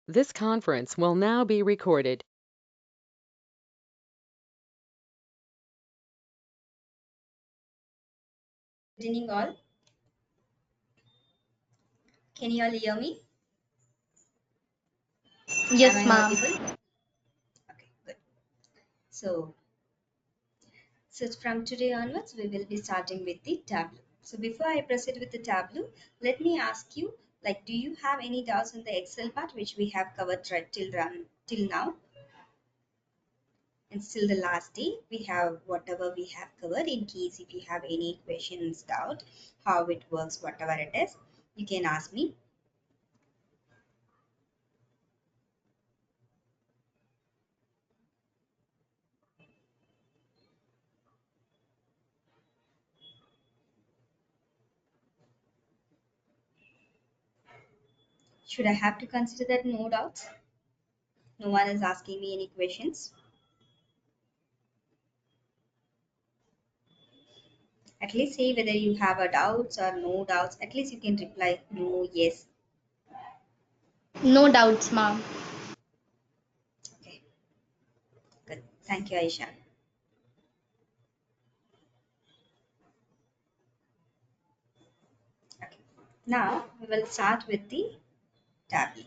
This conference will now be recorded. Good evening, all. Can you all hear me? Am Yes, I ma'am. audible? Okay, good. So, from today onwards, we will be starting with the Tableau. So, before I proceed with the Tableau, let me ask you, like, do you have any doubts on the Excel part which we have covered right till now? And still the last day, we have whatever we have covered. In case if you have any questions, doubt, how it works, whatever it is, you can ask me. Should I have to consider that no doubts? No one is asking me any questions. At least say whether you have a doubts or no doubts. At least you can reply no, yes. No doubts, ma'am. Okay, good. Thank you, Aisha. Okay. Now we will start with the tablet.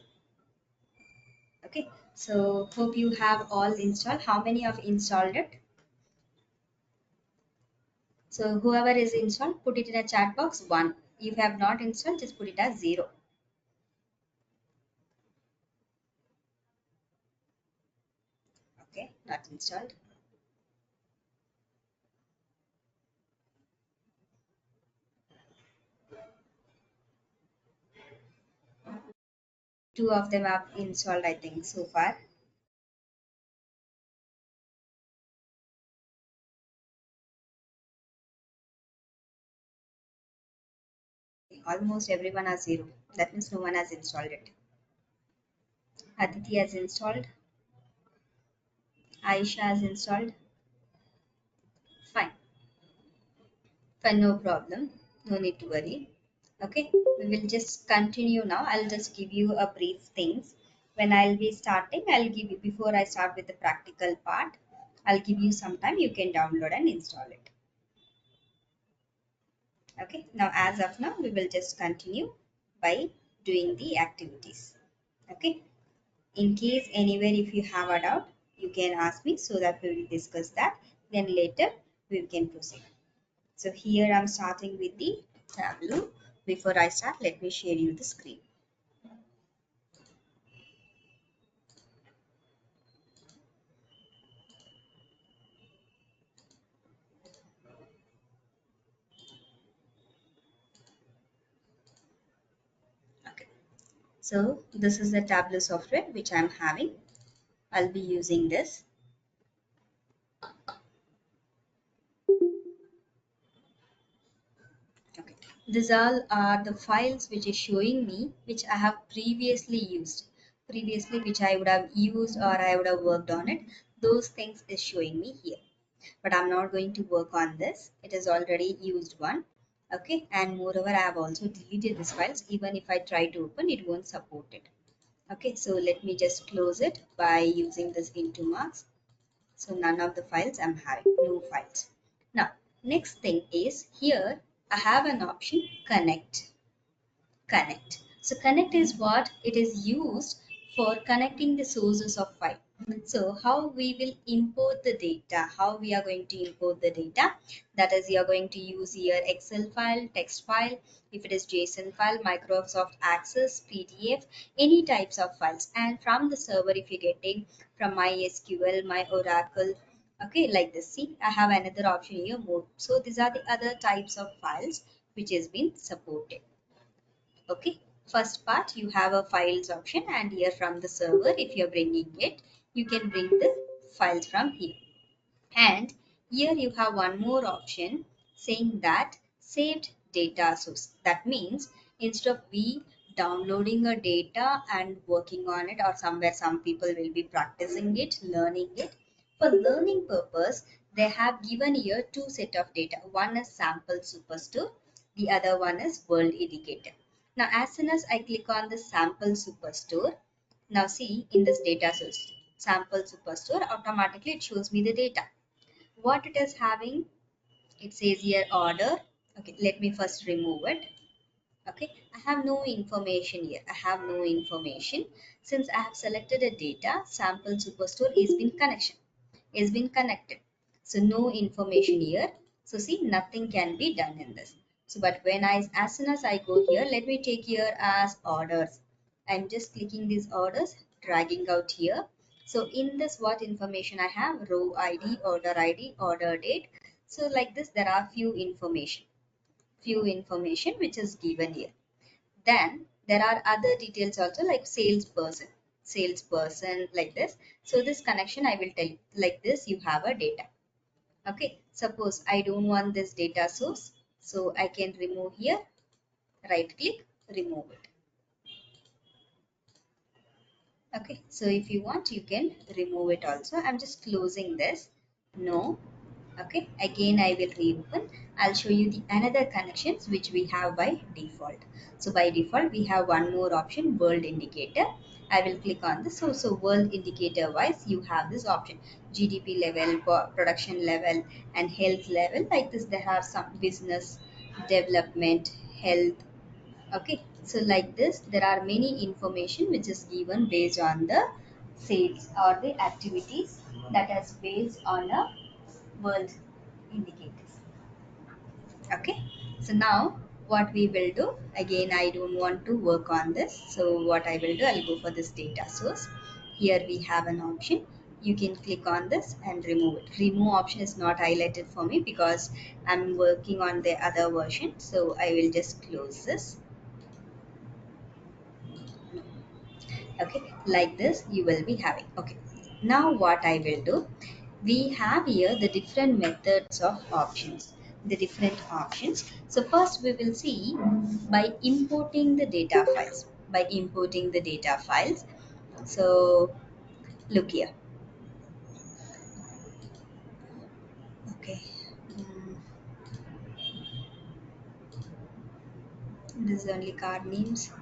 Okay. So hope you have all installed. How many have installed it? So whoever is installed, put it in a chat box. One. If you have not installed, just put it as 0. Okay, not installed. Two of them have installed, I think, so far. Almost everyone has 0. That means no one has installed it. Aditi has installed. Aisha has installed. Fine. Fine, no problem. No need to worry. Okay, we will just continue now. I'll just give you a brief things. When I'll be starting, I'll give you before I start with the practical part. I'll give you some time. You can download and install it. Okay, now as of now, we will just continue by doing the activities. Okay, in case anywhere if you have a doubt, you can ask me so that we will discuss that. Then later we can proceed. So here I'm starting with the Tableau. Before I start, let me share you the screen. Okay. So this is the Tableau software which I'm having. I'll be using this. Okay. These all are the files which is showing me which I have previously used. Previously which I would have used or I would have worked on it. Those things is showing me here. But I'm not going to work on this. It is already used one. Okay, and moreover I have also deleted these files. Even if I try to open, it won't support it. Okay, so let me just close it by using this into marks. So none of the files I'm having, no files. Now next thing is here I have an option connect. So connect is what it is used for connecting the sources of file. So how we will import the data, how we are going to import the data, that is you are going to use here Excel file, text file, if it is JSON file, Microsoft Access, PDF, any types of files. And from the server, if you're getting from MySQL, my Oracle, okay, like this. See, I have another option here, more. So these are the other types of files which has been supported. Okay, first part you have a files option, and here from the server if you're bringing it, you can bring the files from here. And here you have one more option saying that saved data source. That means instead of we downloading a data and working on it, or somewhere some people will be practicing it, learning it, for learning purpose they have given here two set of data. One is sample superstore, the other one is world educator. Now as soon as I click on the sample superstore, Now see, in this data source, sample superstore, automatically it shows me the data. What it is having, it says here order. Okay, let me first remove it. Okay, I have no information here. I have no information. Since I have selected a data, sample superstore is been connected. So no information here. So see, nothing can be done in this. So but when as soon as I go here, let me take here as orders. I'm just clicking these orders, dragging out here. So in this, what information I have? Row ID, order date. So like this, there are few information which is given here. Then there are other details also, like salesperson, like this. So this connection I will tell you, like this, you have a data. Okay, suppose I don't want this data source, so I can remove here, right click, remove it. Okay, so if you want, you can remove it also. I'm just closing this. No. Okay, again I will reopen. I'll show you the another connections which we have by default. So by default we have one more option, world indicator. I will click on this. So world indicator wise, you have this option, GDP level, production level, and health level. Like this, there are some business development, health. Okay, so like this, there are many information which is given based on the sales or the activities that is based on a world indicators. Okay, so now what we will do, again I don't want to work on this, so what I will do, I'll go for this data source. Here we have an option, you can click on this and remove it. Remove option is not highlighted for me because I'm working on the other version, so I will just close this. Okay, like this you will be having. Okay, now what I will do, we have here the different methods of options, the different options. So first we will see by importing the data files, so look here. Okay, mm, this is only card names.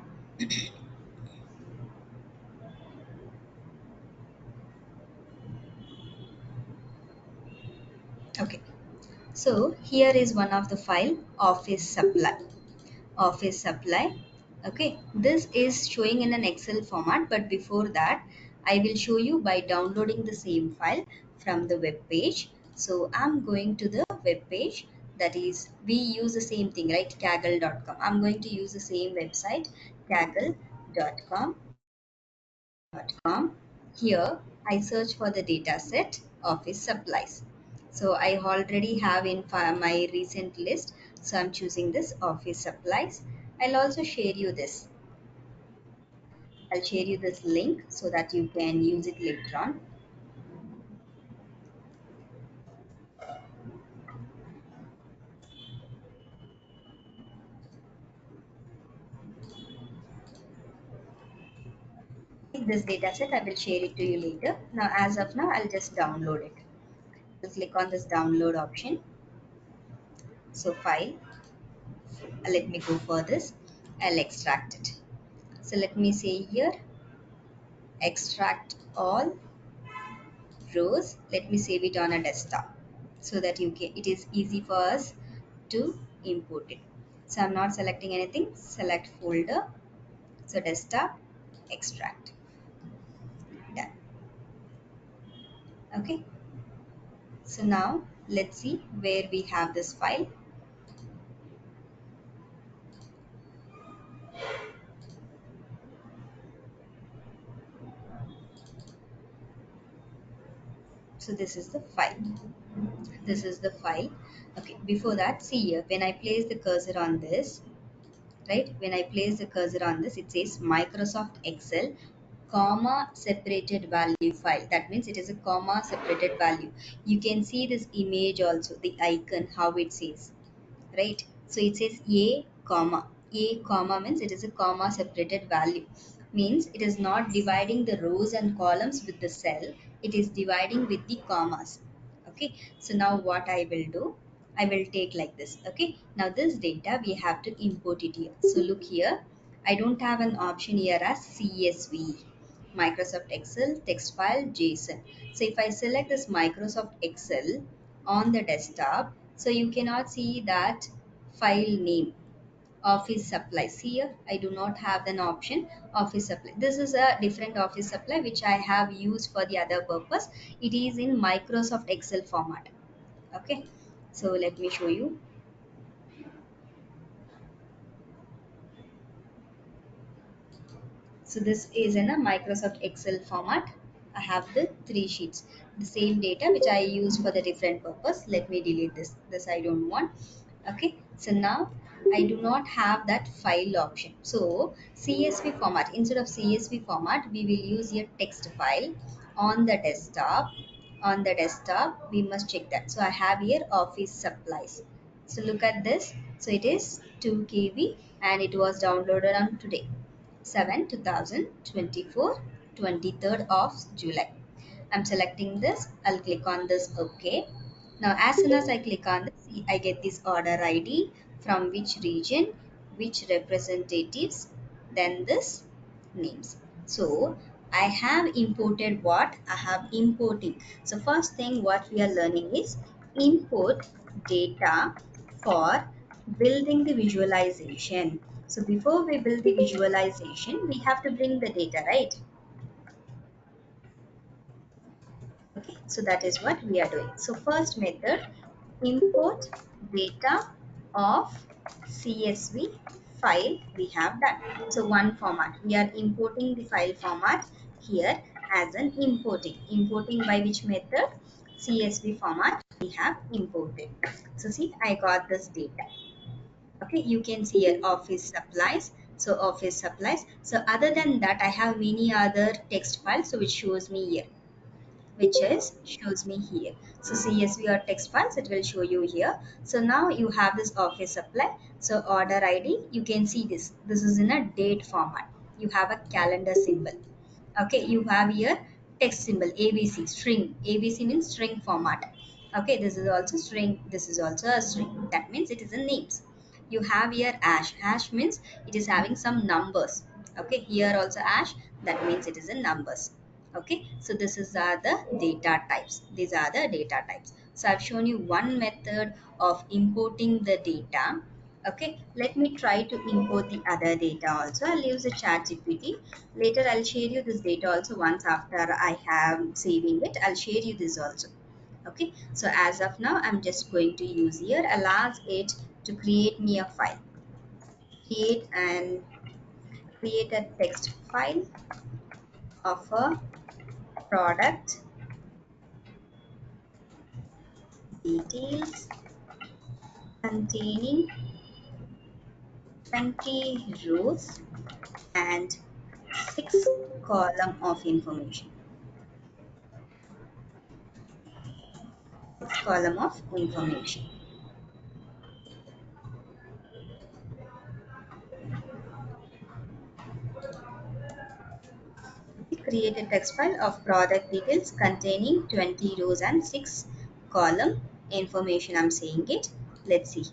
Okay, so here is one of the file, office supply. Okay, this is showing in an Excel format, but before that I will show you by downloading the same file from the web page. So I'm going to the web page, that is we use the same thing, right? Kaggle.com. I'm going to use the same website, kaggle.com. Here I search for the data set office supplies. So I already have in my recent list. So I'm choosing this office supplies. I'll also share you this. I'll share you this link so that you can use it later on. This data set, I will share it to you later. Now, as of now, I'll just download it. I'll click on this download option. So file, let me go for this. I'll extract it. So let me say here, extract all rows. Let me save it on a desktop so that it is easy for us to import it. So I'm not selecting anything. Select folder. So desktop, extract. Done. Okay. So now let's see where we have this file. So this is the file. This is the file. Okay. Before that, see here, when I place the cursor on this, right? When I place the cursor on this, it says Microsoft Excel, comma separated value file. That means it is a comma separated value. You can see this image also, the icon, how it says, right? So it says a comma means it is a comma separated value, means it is not dividing the rows and columns with the cell, it is dividing with the commas. Okay, so now what I will do, I will take like this. Okay, now this data we have to import it here. So look here, I don't have an option here as CSV. Microsoft Excel, text file, JSON. So if I select this Microsoft Excel on the desktop, so you cannot see that file name office supplies. Here I do not have an option office supply. This is a different office supply which I have used for the other purpose. It is in Microsoft Excel format. Okay, so let me show you. So this is in a Microsoft Excel format. I have the three sheets, the same data which I use for the different purpose. Let me delete this. This I don't want. Okay, so now I do not have that file option. So CSV format, instead of CSV format, we will use a text file on the desktop. On the desktop, we must check that. So I have here office supplies. So look at this. So it is 2 KB and it was downloaded on today. 7 2024, 23rd of July. I'm selecting this. I'll click on this OK. Now as soon as I click on this, I get this order ID, from which region, which representatives, then this names. So I have imported what? I have importing. So first thing what we are learning is import data for building the visualization. So before we build the visualization, we have to bring the data, right? Okay, so that is what we are doing. So first method, import data of CSV file we have done. So one format, we are importing the file format here as an importing. Importing by which method? CSV format we have imported. So see, I got this data. Okay, you can see here office supplies. So office supplies. So other than that, I have many other text files, so which shows me here, which is shows me here. So CSV or text files, it will show you here. So now you have this office supply. So order ID, you can see this is in a date format. You have a calendar symbol. Okay, you have here text symbol ABC, string. ABC means string format. Okay, this is also string, this is also a string. That means it is in names. You have here hash means it is having some numbers. Okay, here also hash, that means it is in numbers. Okay, so this is are the data types. These are the data types. So I've shown you one method of importing the data. Okay, let me try to import the other data also. I'll use the chat GPT. Later I'll share you this data also. Once after I have saving it, I'll share you this also. Okay, so as of now I'm just going to use here. I'll ask it to create me a file, create a text file of a product details containing 20 rows and 6 column of information. 6 column of information. Create a text file of product details containing 20 rows and 6 column information. I'm saying it. Let's see.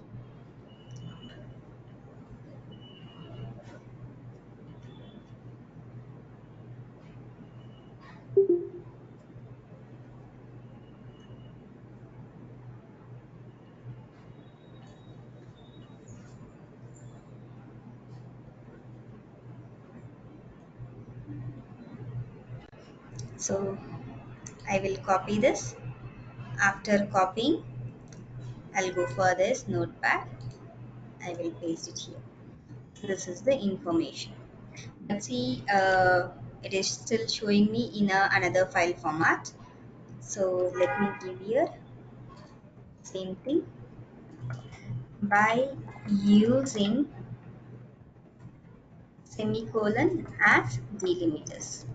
So I will copy this. After copying, I'll go for this notepad. I will paste it here. This is the information. Let's see, it is still showing me in another file format. So let me give here same thing by using semicolon as delimiters.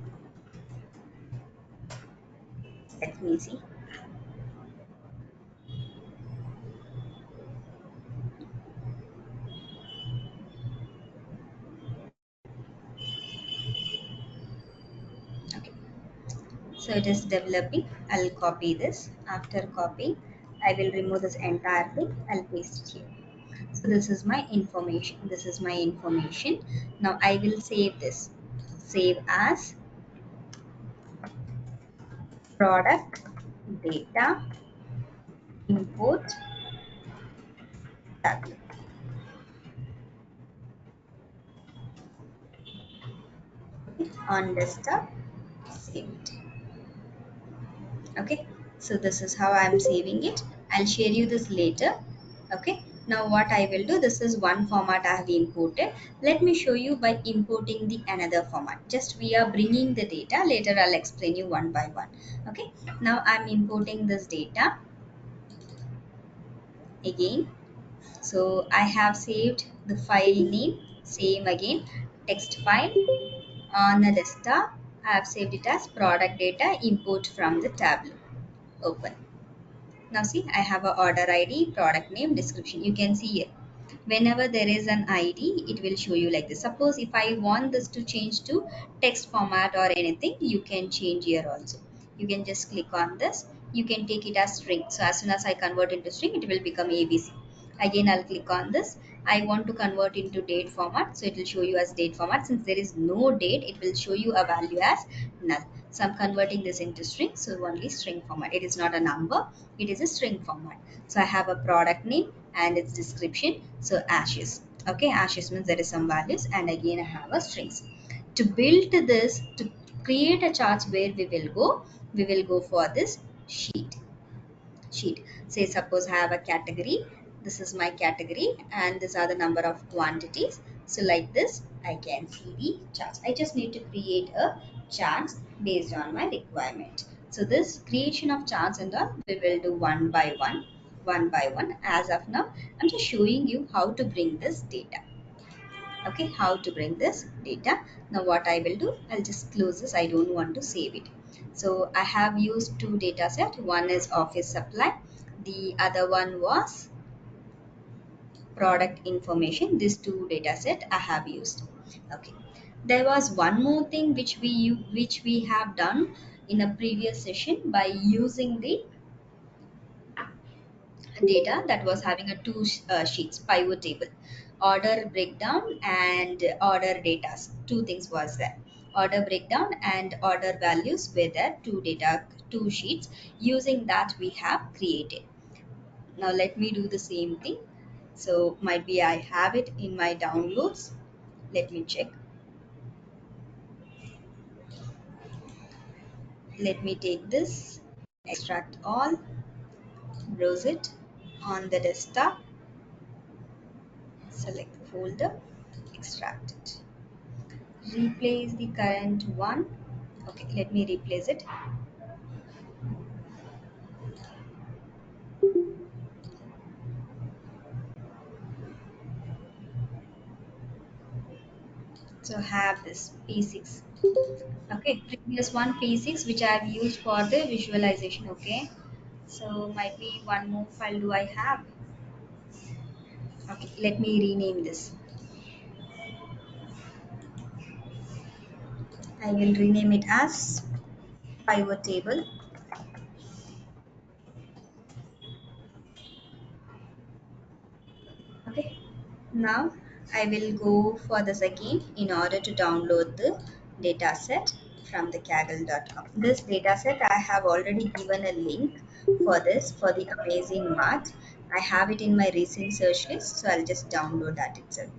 Let me see. Okay, so it is developing. I'll copy this. After copying, I will remove this entire thing. I'll paste it here. So this is my information. This is my information. Now I will save this. Save as. product data import Tableau. On desktop, save it. Okay, so this is how I'm saving it. I'll share you this later. Okay, now what I will do, this is one format I have imported. Let me show you by importing the another format. Just we are bringing the data, later I'll explain you one by one. Okay, now I'm importing this data again. So I have saved the file name, same again, text file. On the desktop, I have saved it as product data import from the Tableau. Open. Now see, I have a order ID, product name, description. You can see here. Whenever there is an ID, it will show you like this. Suppose if I want this to change to text format or anything, you can change here also. You can just click on this. You can take it as string. So as soon as I convert into string, it will become ABC. Again, I'll click on this. I want to convert into date format. So it will show you as date format. Since there is no date, it will show you a value as null. So I'm converting this into string. So only string format. It is not a number. It is a string format. So I have a product name and its description. So ashes. Okay, ashes means there is some values, and again I have a strings. To build this, to create a chart where we will go for this sheet. Say suppose I have a category. This is my category and these are the number of quantities. So like this I can see the charts. I just need to create a chart based on my requirement. So this creation of charts and all we will do one by one. As of now I'm just showing you how to bring this data. Okay, how to bring this data. Now what I will do, I'll just close this. I don't want to save it. So I have used two data set. One is office supply, the other one was product information. These two data set I have used. Okay, there was one more thing which we have done in a previous session by using the data that was having a two sheets pivot table, order breakdown and order data. Two things was there, order breakdown and order values were there, two sheets. Using that we have created. Now let me do the same thing. So might be I have it in my downloads. Let me check. Let me take this, extract all, browse it on the desktop, select the folder, extract it, replace the current one. Okay, let me replace it. So have this P6. Okay, previous one P6 which I have used for the visualization. Okay, so might be one more file do I have. Okay, let me rename this. I will rename it as pivot table. Okay, now I will go for this again in order to download the dataset from the kaggle.com. This dataset I have already given a link for this, for the Amazing Mart. I have it in my recent search list, so I'll just download that itself.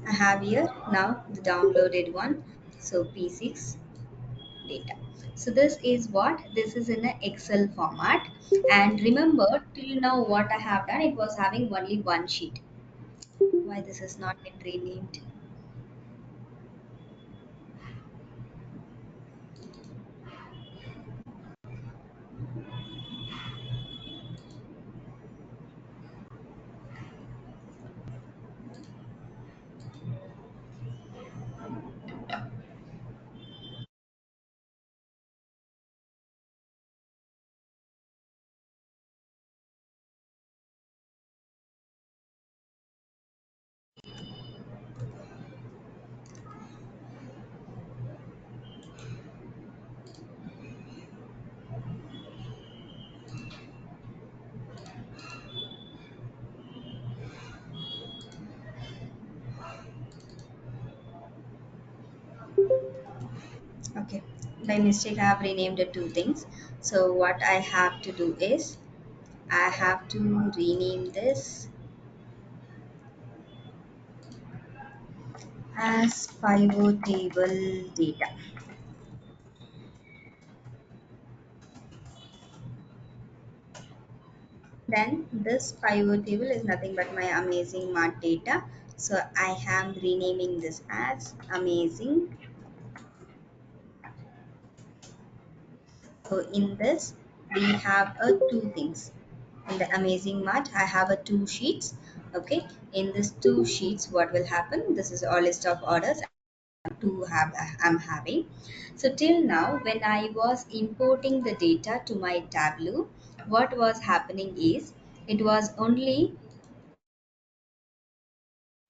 I have here now the downloaded one. So P6 data. So this is what, this is in an Excel format. And remember till now what I have done, it was having only one sheet. Why this has not been renamed? Okay, by mistake I have renamed it two things. So what I have to do is I have to rename this as pivot table data. Then this pivot table is nothing but my amazing mart data. So I am renaming this as amazing. So in this we have a two things. In the amazing mart I have a two sheets. Okay, in this two sheets what will happen? This is a list of orders to have I'm having. So till now when I was importing the data to my Tableau, what was happening is it was only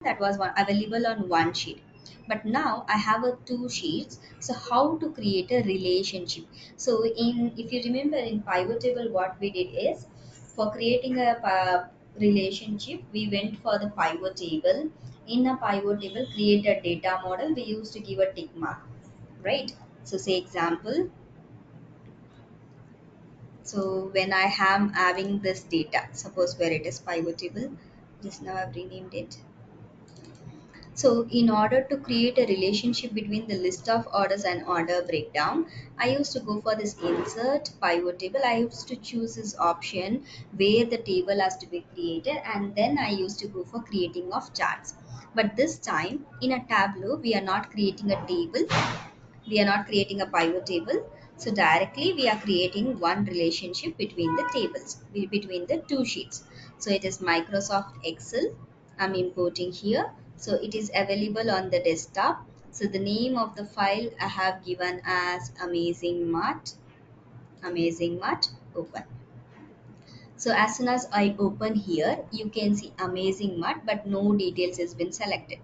that was one available on one sheet, but now I have a two sheets. So how to create a relationship? So in, if you remember in pivot table what we did is for creating a relationship we went for the pivot table. In a pivot table create a data model, we used to give a tick mark, right? So say example, so when I am having this data, suppose where it is pivot table, just now I've renamed it. So in order to create a relationship between the list of orders and order breakdown, I used to go for this insert pivot table. I used to choose this option where the table has to be created, and then I used to go for creating of charts. But this time in a Tableau, we are not creating a table, we are not creating a pivot table. So directly we are creating one relationship between the tables, between the two sheets. So it is Microsoft Excel I'm importing here. So it is available on the desktop. So the name of the file I have given as amazing mart open. So as soon as I open here, you can see amazing mart, but no details has been selected.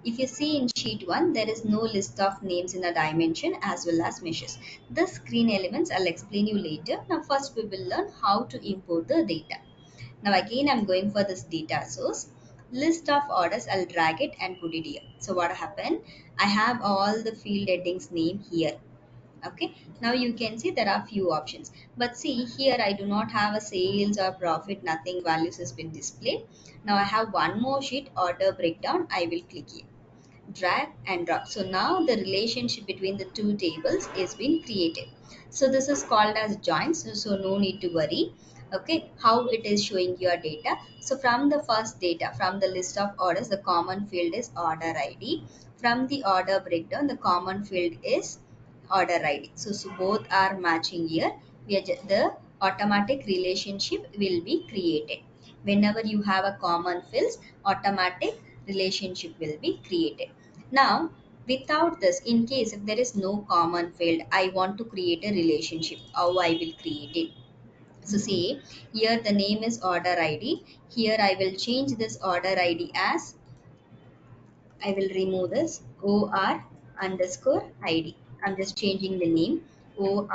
If you see in sheet 1, there is no list of names in a dimension as well as meshes. The screen elements I'll explain you later. Now first we will learn how to import the data. Now again I'm going for this data source. List of orders, I'll drag it and put it here. So what happened? I have all the field headings name here. Okay, now you can see there are few options, but see here I do not have a sales or profit, nothing values has been displayed. Now I have one more sheet, order breakdown. I will click here, drag and drop. So now the relationship between the two tables is being created. So this is called as joins, so no need to worry. Okay, how it is showing your data? So from the first data, from the list of orders, the common field is order ID. From the order breakdown, the common field is order ID. So both are matching here. The automatic relationship will be created. Whenever you have a common fields, automatic relationship will be created. Now, without this, in case if there is no common field, I want to create a relationship. How I will create it? So say here the name is order ID. Here I will change this order ID as, I will remove this OR underscore ID. I'm just changing the name ORD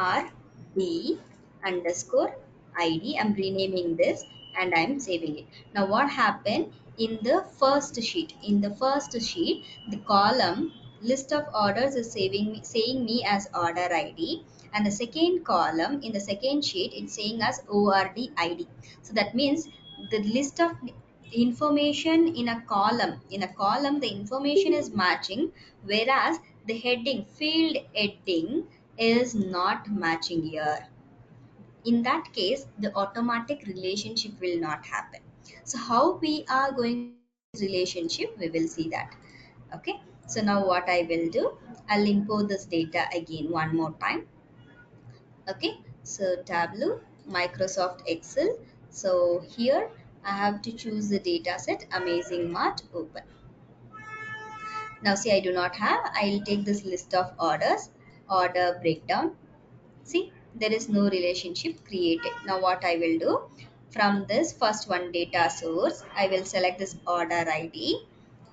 underscore ID. I'm renaming this and I'm saving it. Now what happened in the first sheet? In the first sheet, the column list of orders is saying me as order ID, and the second column in the second sheet it's saying as ORD ID. So that means the list of information in a column the information is matching, whereas the heading field heading is not matching here. In that case the automatic relationship will not happen. So how we are going to relationship, we will see that. Okay, so now what I will do, I'll import this data again one more time. Okay, so Tableau, Microsoft Excel. So here I have to choose the data set amazing mart open. Now see I do not have, I'll take this list of orders, order breakdown. See, there is no relationship created. Now what I will do, from this first one data source I will select this order ID.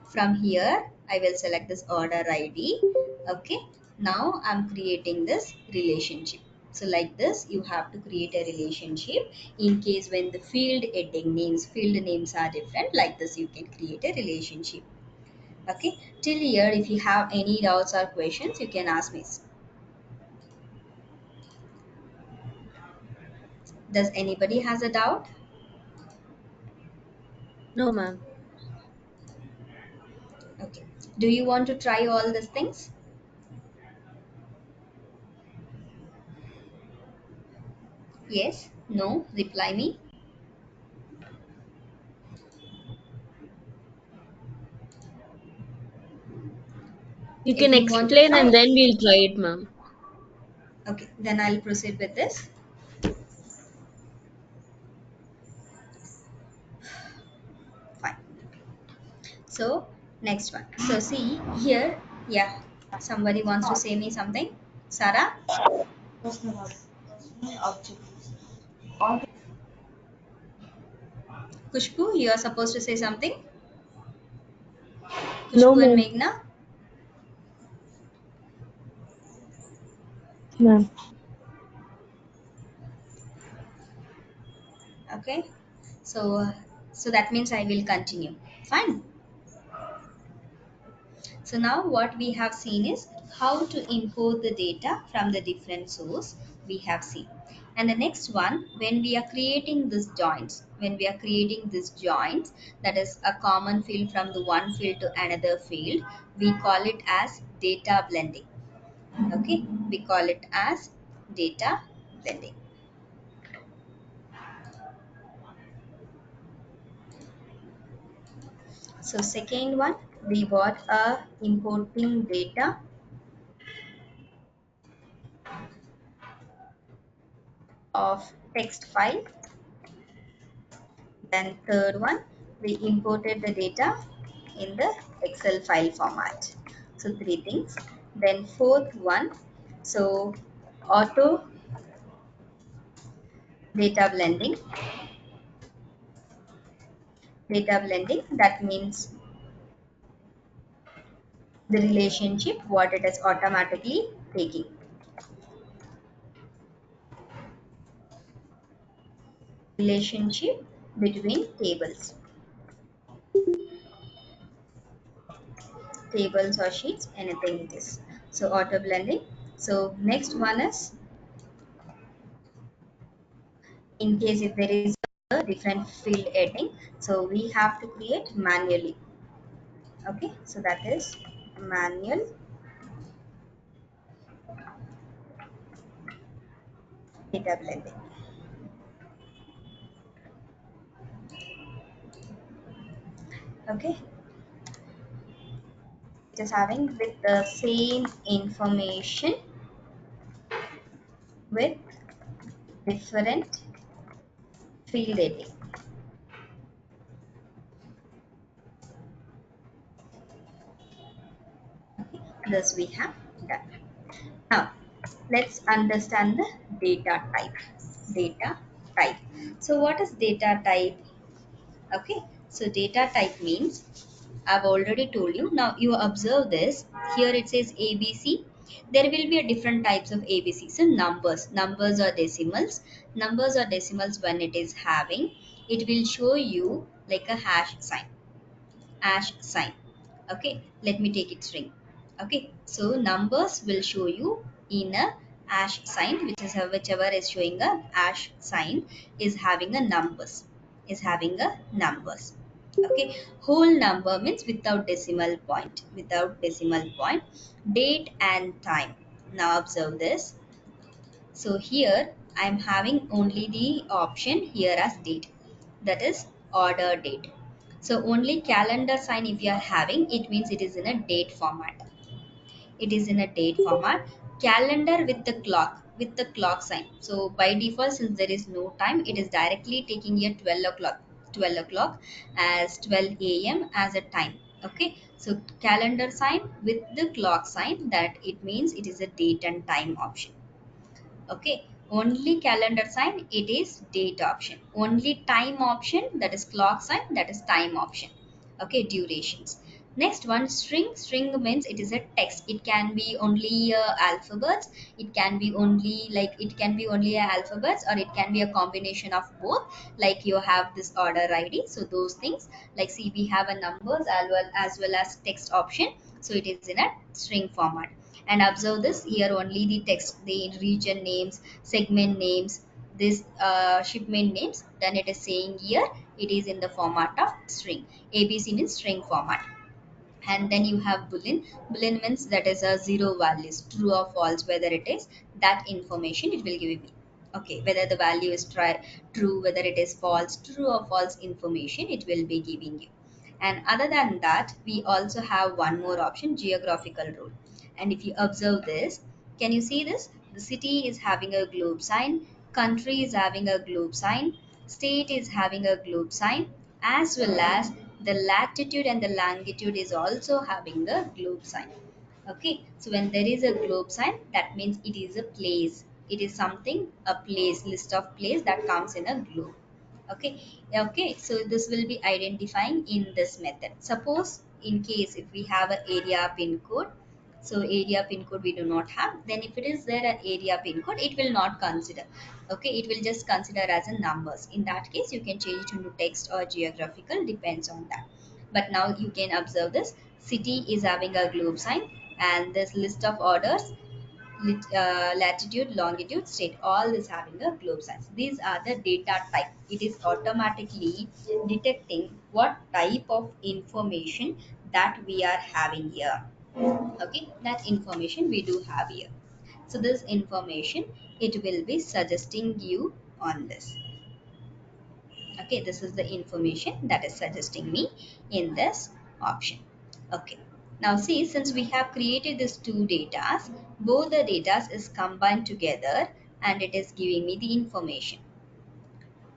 From here I will select this order ID. Okay, now I'm creating this relationship. So like this you have to create a relationship. In case when the field names are different, like this you can create a relationship. Okay, till here if you have any doubts or questions you can ask me. Does anybody has a doubt? No, ma'am. Okay. Do you want to try all these things? Yes? No? Reply me. You If can you want to explain and try, then we'll try it, ma'am. okay, then I'll proceed with this. Fine. So, next one. So, see here, yeah, somebody wants to say me something. Sarah? Kushbu, you are supposed to say something. No, Kushbu and ma'am. Meghna? Ma'am. Okay. So that means I will continue. Fine. So now what we have seen is how to import the data from the different source we have seen. And the next one, when we are creating these joints, that is a common field from the one field to another field, we call it as data blending. Okay, we call it as data blending. So second one, we got a importing data of text file. Then third one, we imported the data in the Excel file format. So three things. Then fourth one, so auto data blending. Data blending, that means the relationship what it is automatically taking. Relationship between tables or sheets, anything it is. So auto blending. So next one is, in case if there is a different field heading, so we have to create manually. Okay, so that is manual data blending. Okay, just having with the same information with different field heading. This we have done. Now let's understand the data type. Data type. So what is data type? Okay, so data type means, I've already told you. Now you observe this. Here it says ABC. There will be a different types of ABC. So numbers or decimals. Numbers or decimals, when it is having, it will show you like a hash sign. Hash sign. Okay, let me take it string. Okay, so numbers will show you in a hash sign, which is whichever is showing a hash sign is having a numbers. Is having a numbers. Okay, whole number means without decimal point. Without decimal point. Date and time. Now observe this. So here I am having only the option here as date, that is order date. So only calendar sign if you are having, it means it is in a date format. It is in a date format. Calendar with the clock sign. So by default, since there is no time, it is directly taking a 12 o'clock as 12 a.m. as a time. Okay, so calendar sign with the clock sign, that it means it is a date and time option. Okay, only calendar sign, it is date option. Only time option, that is clock sign, that is time option. Okay, durations. Next one, string means it is a text. It can be only alphabets, it can be only alphabets, or it can be a combination of both, like you have this order id. So those things, like see, we have a numbers as well as text option. So it is in a string format. And observe this, here only the text, the region names, segment names, this shipment names, then it is saying here it is in the format of string. ABC means string format. And then you have boolean means that is a zero values, true or false, whether it is that information it will give you. Okay, whether the value is true, whether it is false, true or false information it will be giving you. And other than that, we also have one more option, geographical role. And if you observe this, can you see this? The city is having a globe sign, country is having a globe sign, state is having a globe sign, as well as the latitude and the longitude is also having a globe sign. Okay, so when there is a globe sign, that means it is a place. It is something, a place, list of place that comes in a globe. Okay, okay, so this will be identifying in this method. Suppose in case if we have an area pin code, so area pin code we do not have, then if it is there an area pin code, it will not consider. Okay, it will just consider as a numbers. In that case, you can change it into text or geographical, depends on that. But now you can observe this, city is having a globe sign, and this list of orders, latitude, longitude, state, all is having a globe size. These are the data type. It is automatically detecting what type of information that we are having here. Okay, that information we do have here. So this information, it will be suggesting you on this. Okay, this is the information that is suggesting me in this option. Okay, now see, since we have created these two datas, both the datas is combined together and it is giving me the information.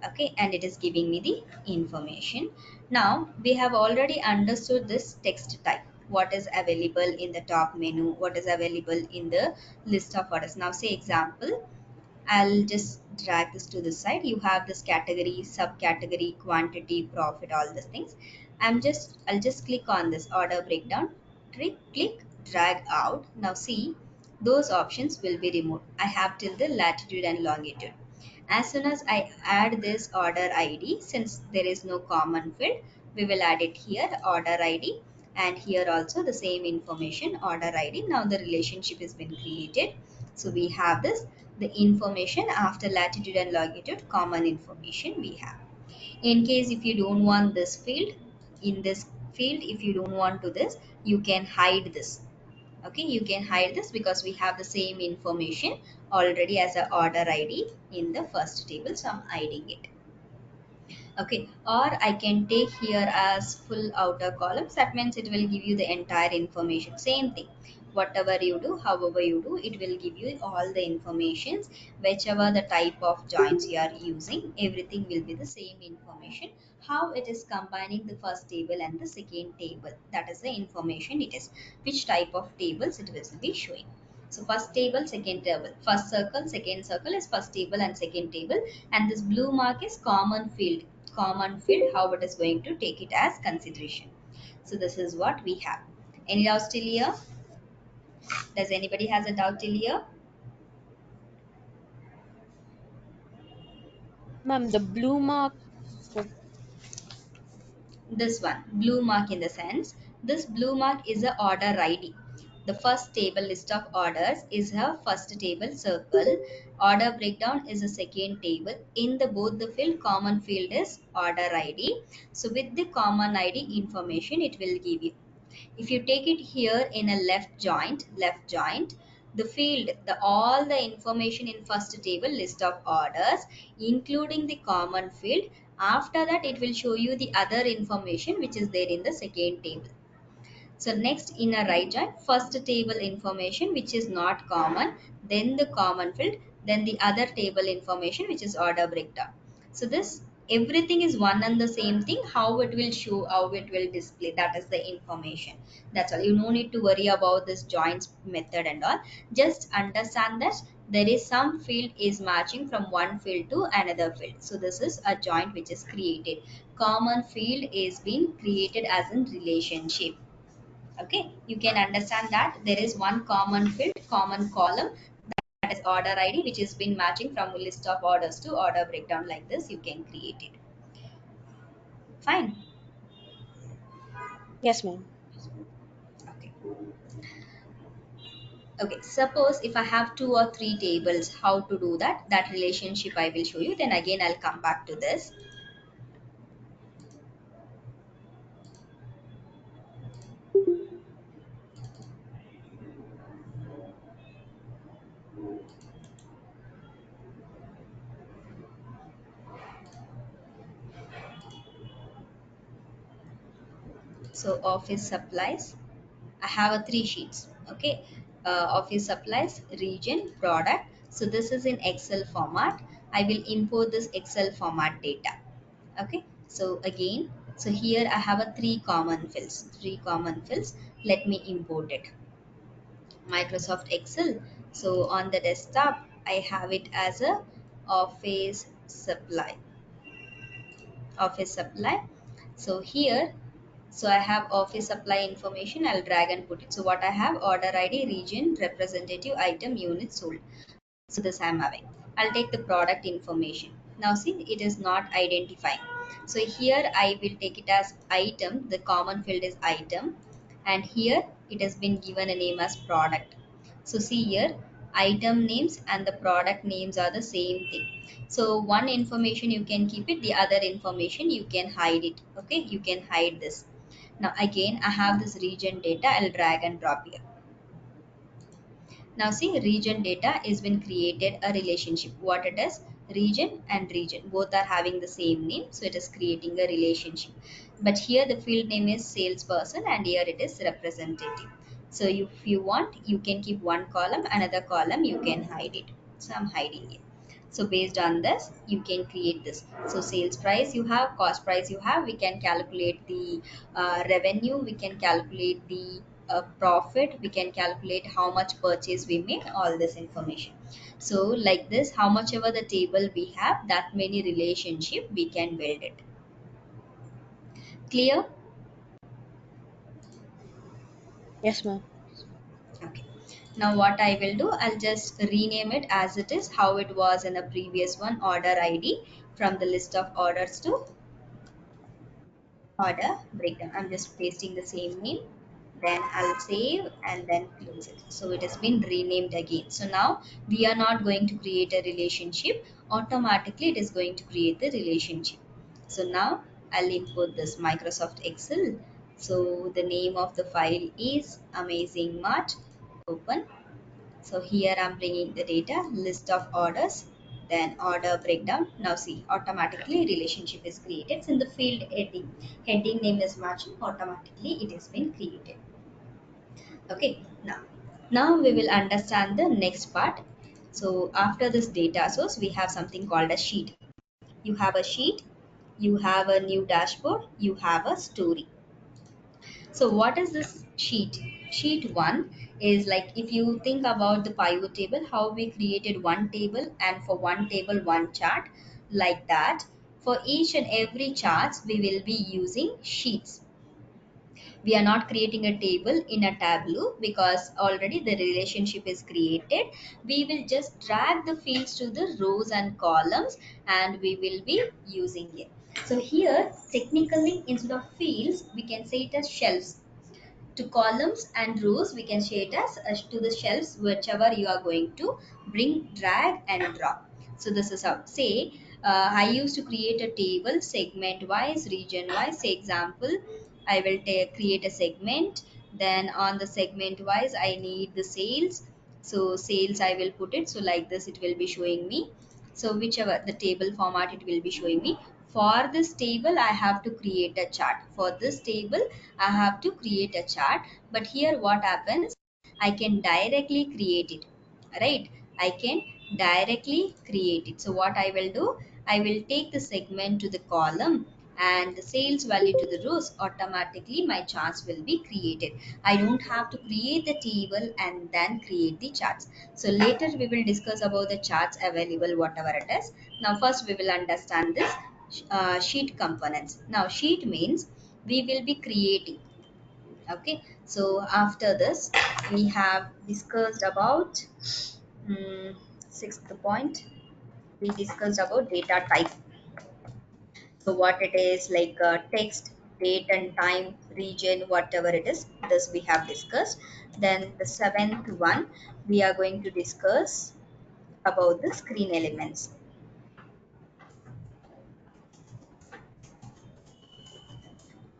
Okay, and it is giving me the information. Now we have already understood this text type, what is available in the top menu, what is available in the list of orders. Now say example, I'll just drag this to the side. You have this category, subcategory, quantity, profit, all these things. I'll just click on this order breakdown. Click, drag out. Now see, those options will be removed. I have till the latitude and longitude. As soon as I add this order ID, since there is no common field, we will add it here, order ID, and here also the same information, order ID. Now the relationship has been created. So we have this, the information after latitude and longitude, common information we have. In case if you don't want this field, in this field, if you don't want to this, you can hide this. Okay, you can hide this because we have the same information already as a order ID in the first table, so I'm hiding it. Okay, or I can take here as full outer columns. That means it will give you the entire information, same thing, whatever you do, however you do, it will give you all the informations, whichever the type of joints you are using, everything will be the same information. How it is combining the first table and the second table, that is the information it is, which type of tables it will be showing. So first table, second table, first circle, second circle is first table and second table, and this blue mark is common field. Common field, how it is going to take it as consideration. So this is what we have. Any doubts till here? Does anybody has a doubt till here? Ma'am, the blue mark. So, This one, blue mark, in the sense, this blue mark is a order ID. The first table list of orders is a first table circle, order breakdown is a second table. In the both the field, common field is order ID. So with the common ID information it will give you. If you take it here in a left joint, the field, the all the information in first table list of orders, including the common field. After that, it will show you the other information which is there in the second table. So next in a right join, first table information which is not common, then the common field, then the other table information which is order breakdown. So this everything is one and the same thing. How it will show, how it will display, that is the information. That's all. You no need to worry about this joins method and all. Just understand that there is some field is matching from one field to another field. So this is a joint which is created. Common field is being created as in relationship. Okay, you can understand that there is one common field, common column, that is order ID, which has been matching from a list of orders to order breakdown. Like this you can create it. Fine. yes, ma'am. Okay, Okay, suppose if I have 2 or 3 tables, how to do that? That relationship I will show you. Then again, I'll come back to this. So office supplies, I have a 3 sheets. Okay, office supplies, region, product. So this is in Excel format. I will import this Excel format data. Okay, so again, so here I have a three common fields. Let me import it. Microsoft Excel. So on the desktop, I have it as a office supply. Office supply. So here, so I have office supply information. I'll drag and put it. So what I have, order ID, region, representative, item, unit sold. So this I'm having. I'll take the product information. Now see, it is not identifying. So here I will take it as item. The common field is item, and here it has been given a name as product. So see here, item names and the product names are the same thing. So one information you can keep it, the other information you can hide it. Okay, you can hide this. Now again, I have this region data. I'll drag and drop here. Now see, region data is been created a relationship. What it is? Region and region. Both are having the same name. So it is creating a relationship. But here the field name is salesperson and here it is representative. So if you want, you can keep one column, another column, you can hide it. So I'm hiding it. So based on this, you can create this. So sales price you have, cost price you have, we can calculate the revenue, we can calculate the profit, we can calculate how much purchase we made, all this information. So like this, how much ever the table we have, that many relationship we can build it. Clear? Yes, ma'am. Okay. Now what I will do, I'll just rename it as it is, how it was in the previous one, order ID, from the list of orders to order breakdown. I'm just pasting the same name, then I'll save and then close it. So it has been renamed again. So now we are not going to create a relationship, automatically it is going to create the relationship. So now I'll import this Microsoft Excel. So the name of the file is Amazing Mart. Open. So here I'm bringing the data, list of orders, then order breakdown. Now see, automatically relationship is created. So in the field heading name is matching, automatically it has been created. Okay, now we will understand the next part. So after this data source, we have something called a sheet. You have a sheet, you have a new dashboard, you have a story. So what is this sheet? Sheet 1 is like, if you think about the pivot table, how we created one table and for one table one chart, like that. For each and every charts we will be using sheets. We are not creating a table in a tableau because already the relationship is created. We will just drag the fields to the rows and columns and we will be using it. So here technically instead of fields we can say it as shelves. To columns and rows we can shade as to the shelves whichever you are going to bring, drag and drop. So this is how, say I used to create a table segment wise, region wise. Say example, I will create a segment, then on the segment wise I need the sales. So sales I will put it, so like this it will be showing me. So whichever the table format it will be showing me. For this table I have to create a chart. For this table I have to create a chart. But here what happens, I can directly create it, right? I can directly create it. So what I will do, I will take the segment to the column and the sales value to the rows. Automatically my charts will be created. I don't have to create the table and then create the charts. So later we will discuss about the charts available, whatever it is. Now first we will understand this sheet components. Now sheet means we will be creating. Okay, so after this we have discussed about sixth point, we discussed about data type. So what it is, like text, date and time, region, whatever it is, this we have discussed. Then the seventh one, we are going to discuss about the screen elements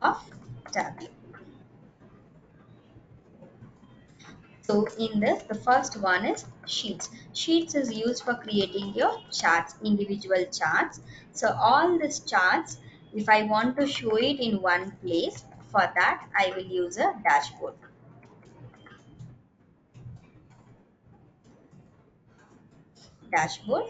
of Tableau. So in this, the first one is Sheets. Sheets is used for creating your charts, individual charts. So all these charts, if I want to show it in one place, for that I will use a dashboard. Dashboard.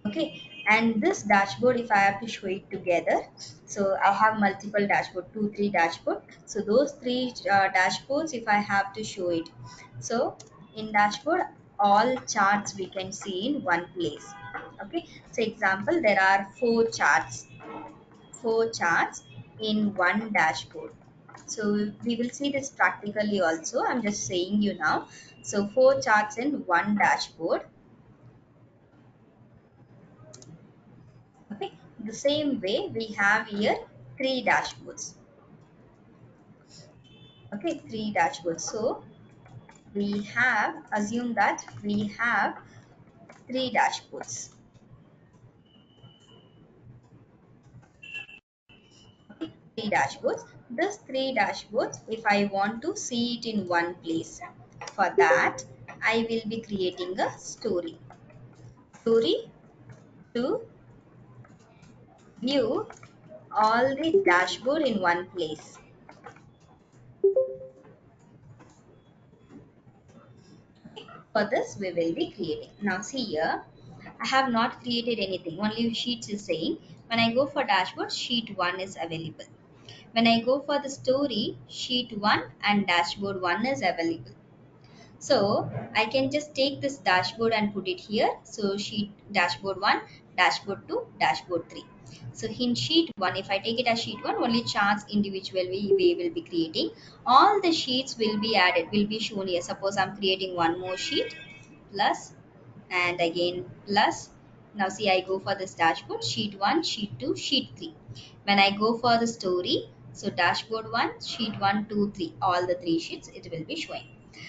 Okay, and this dashboard, if I have to show it together, so I have multiple dashboard, 2 3 dashboard. So those three dashboards, if I have to show it, so in dashboard all charts we can see in one place. Okay, so example, there are four charts in one dashboard. So we will see this practically also, I'm just saying you now. So four charts in one dashboard. Okay, the same way we have here three dashboards. Okay, three dashboards. So we have assume that we have three dashboards. Okay, three dashboards. This three dashboards, if I want to see it in one place, for that I will be creating a story. Story to view all the dashboard in one place. For this we will be creating. Now see here, I have not created anything, only sheets is saying. When I go for dashboard, sheet 1 is available. When I go for the story, sheet 1 and dashboard 1 is available. So I can just take this dashboard and put it here. So sheet dashboard 1, dashboard 2, dashboard 3. So in sheet 1, if I take it as sheet 1, only charts individually we will be creating. All the sheets will be added, will be shown here. Suppose I'm creating one more sheet, plus, and again plus. Now see, I go for this dashboard, sheet 1, sheet 2, sheet 3. When I go for the story, so dashboard 1, sheet 1, 2, 3, all the three sheets it will be showing.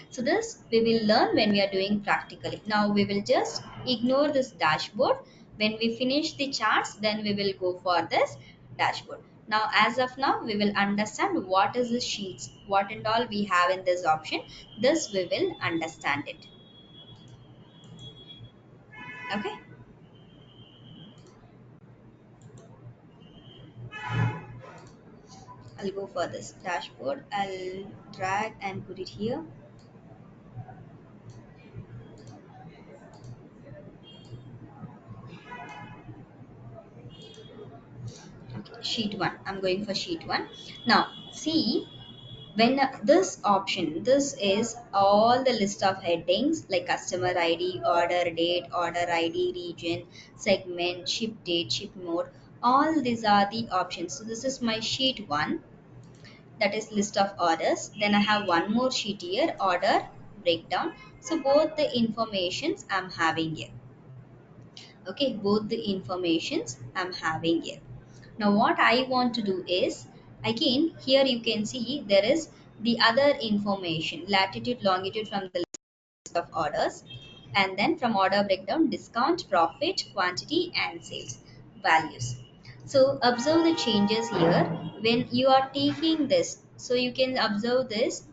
So this we will learn when we are doing practically. Now we will just ignore this dashboard. When we finish the charts, then we will go for this dashboard. Now as of now, we will understand what is the sheets, what and all we have in this option. This we will understand it. Okay. I'll go for this dashboard. I'll drag and put it here. Sheet 1. I'm going for sheet 1. Now, see, when this option, this is all the list of headings like customer ID, order date, order ID, region, segment, ship date, ship mode. All these are the options. So this is my sheet 1, that is list of orders. Then I have one more sheet here, order breakdown. So both the informations I'm having here. Okay, both the informations I'm having here. Now what I want to do is, again here you can see there is the other information, latitude, longitude from the list of orders, and then from order breakdown, discount, profit, quantity and sales values. So observe the changes here when you are taking this. So you can observe this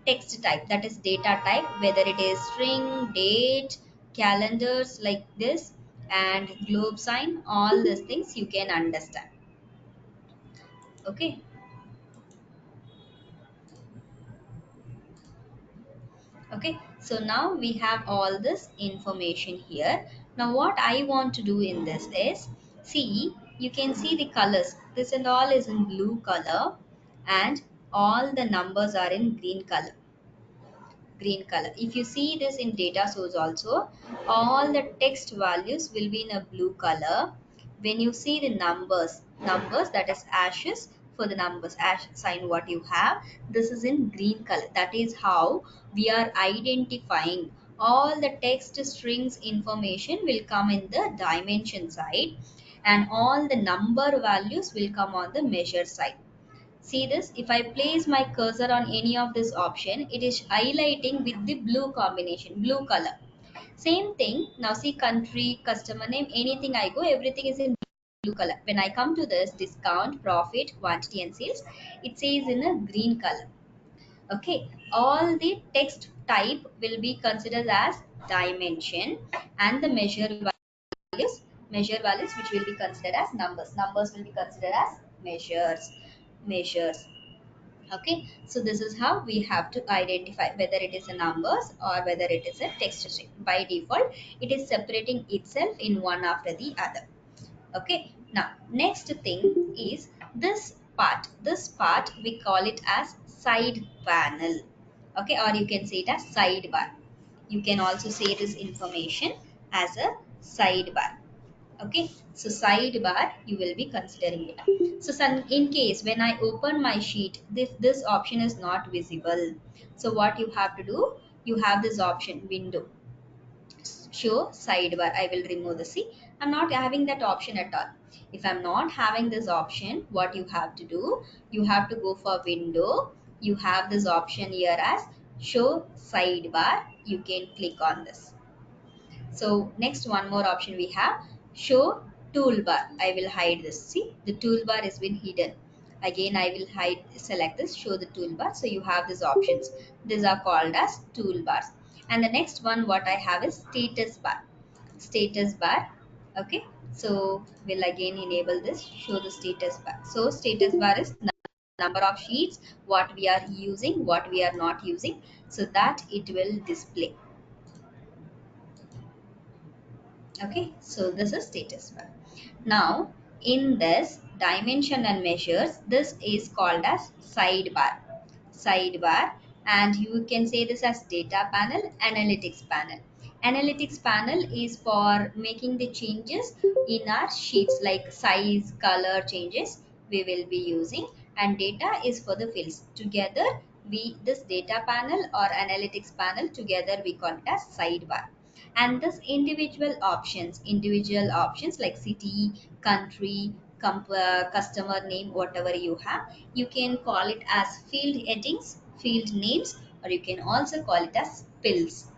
text type, that is data type, whether it is string, date, calendars like this, and globe sign, all these things you can understand. Okay. Okay, so now we have all this information here. Now what I want to do in this is, see, you can see the colors, this and all is in blue color, and all the numbers are in green color. If you see this in data source also, all the text values will be in a blue color. When you see the numbers, that is ashes, for the numbers, ash sign what you have, this is in green color. That is how we are identifying all the text strings information will come in the dimension side, and all the number values will come on the measure side. See this, if I place my cursor on any of this option, it is highlighting with the blue combination, blue color. Same thing, now see country, customer name, anything I go, everything is in blue color. When I come to this discount, profit, quantity and sales, it says in a green color. Okay, all the text type will be considered as dimension, and the measure values which will be considered as numbers will be considered as measures. Okay, so this is how we have to identify whether it is a numbers or whether it is a text string. By default, it is separating itself in one after the other. Okay, now next thing is this part we call it as side panel. Okay, or you can say it as sidebar. You can also say this information as a sidebar. Okay, so sidebar you will be considering it. So in case when I open my sheet, this option is not visible, so what you have to do, you have this option window, show sidebar. I will remove the, see, I'm not having that option at all. If I'm not having this option, what you have to do, you have to go for window. You have this option here as show sidebar. You can click on this. So next, one more option we have, show toolbar. I will hide this, see, the toolbar has been hidden. Again I will hide, select this, show the toolbar. So you have these options, these are called as toolbars. And the next one what I have is status bar. Okay, so we'll again enable this, show the status bar. So status bar is number of sheets, what we are using, what we are not using, so that it will display. Okay, so this is status bar. Now in this dimension and measures, this is called as sidebar. And you can say this as data panel, analytics panel is for making the changes in our sheets, like size, color changes we will be using, and data is for the fields. Together we, this data panel or analytics panel, together we call it as sidebar. And this individual options like city, country, customer name, whatever you have, you can call it as field headings, field names, or you can also call it as pills.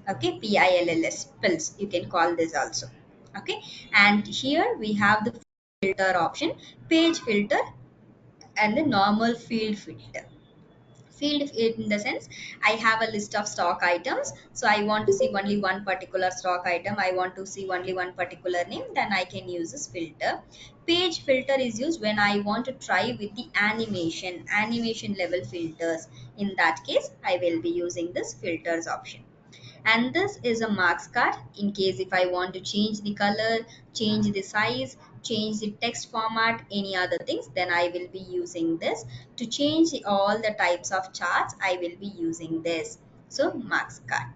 Okay, pills, pills, you can call this also. Okay, and here we have the filter option, page filter, and the normal field filter. Field in the sense, I have a list of stock items, so I want to see only one particular stock item, I want to see only one particular name, then I can use this filter. Page filter is used when I want to try with the animation level filters. In that case I will be using this filters option. And this is a marks card. In case if I want to change the color, change the size, change the text format, any other things, then I will be using this. To change all the types of charts, I will be using this. So marks card.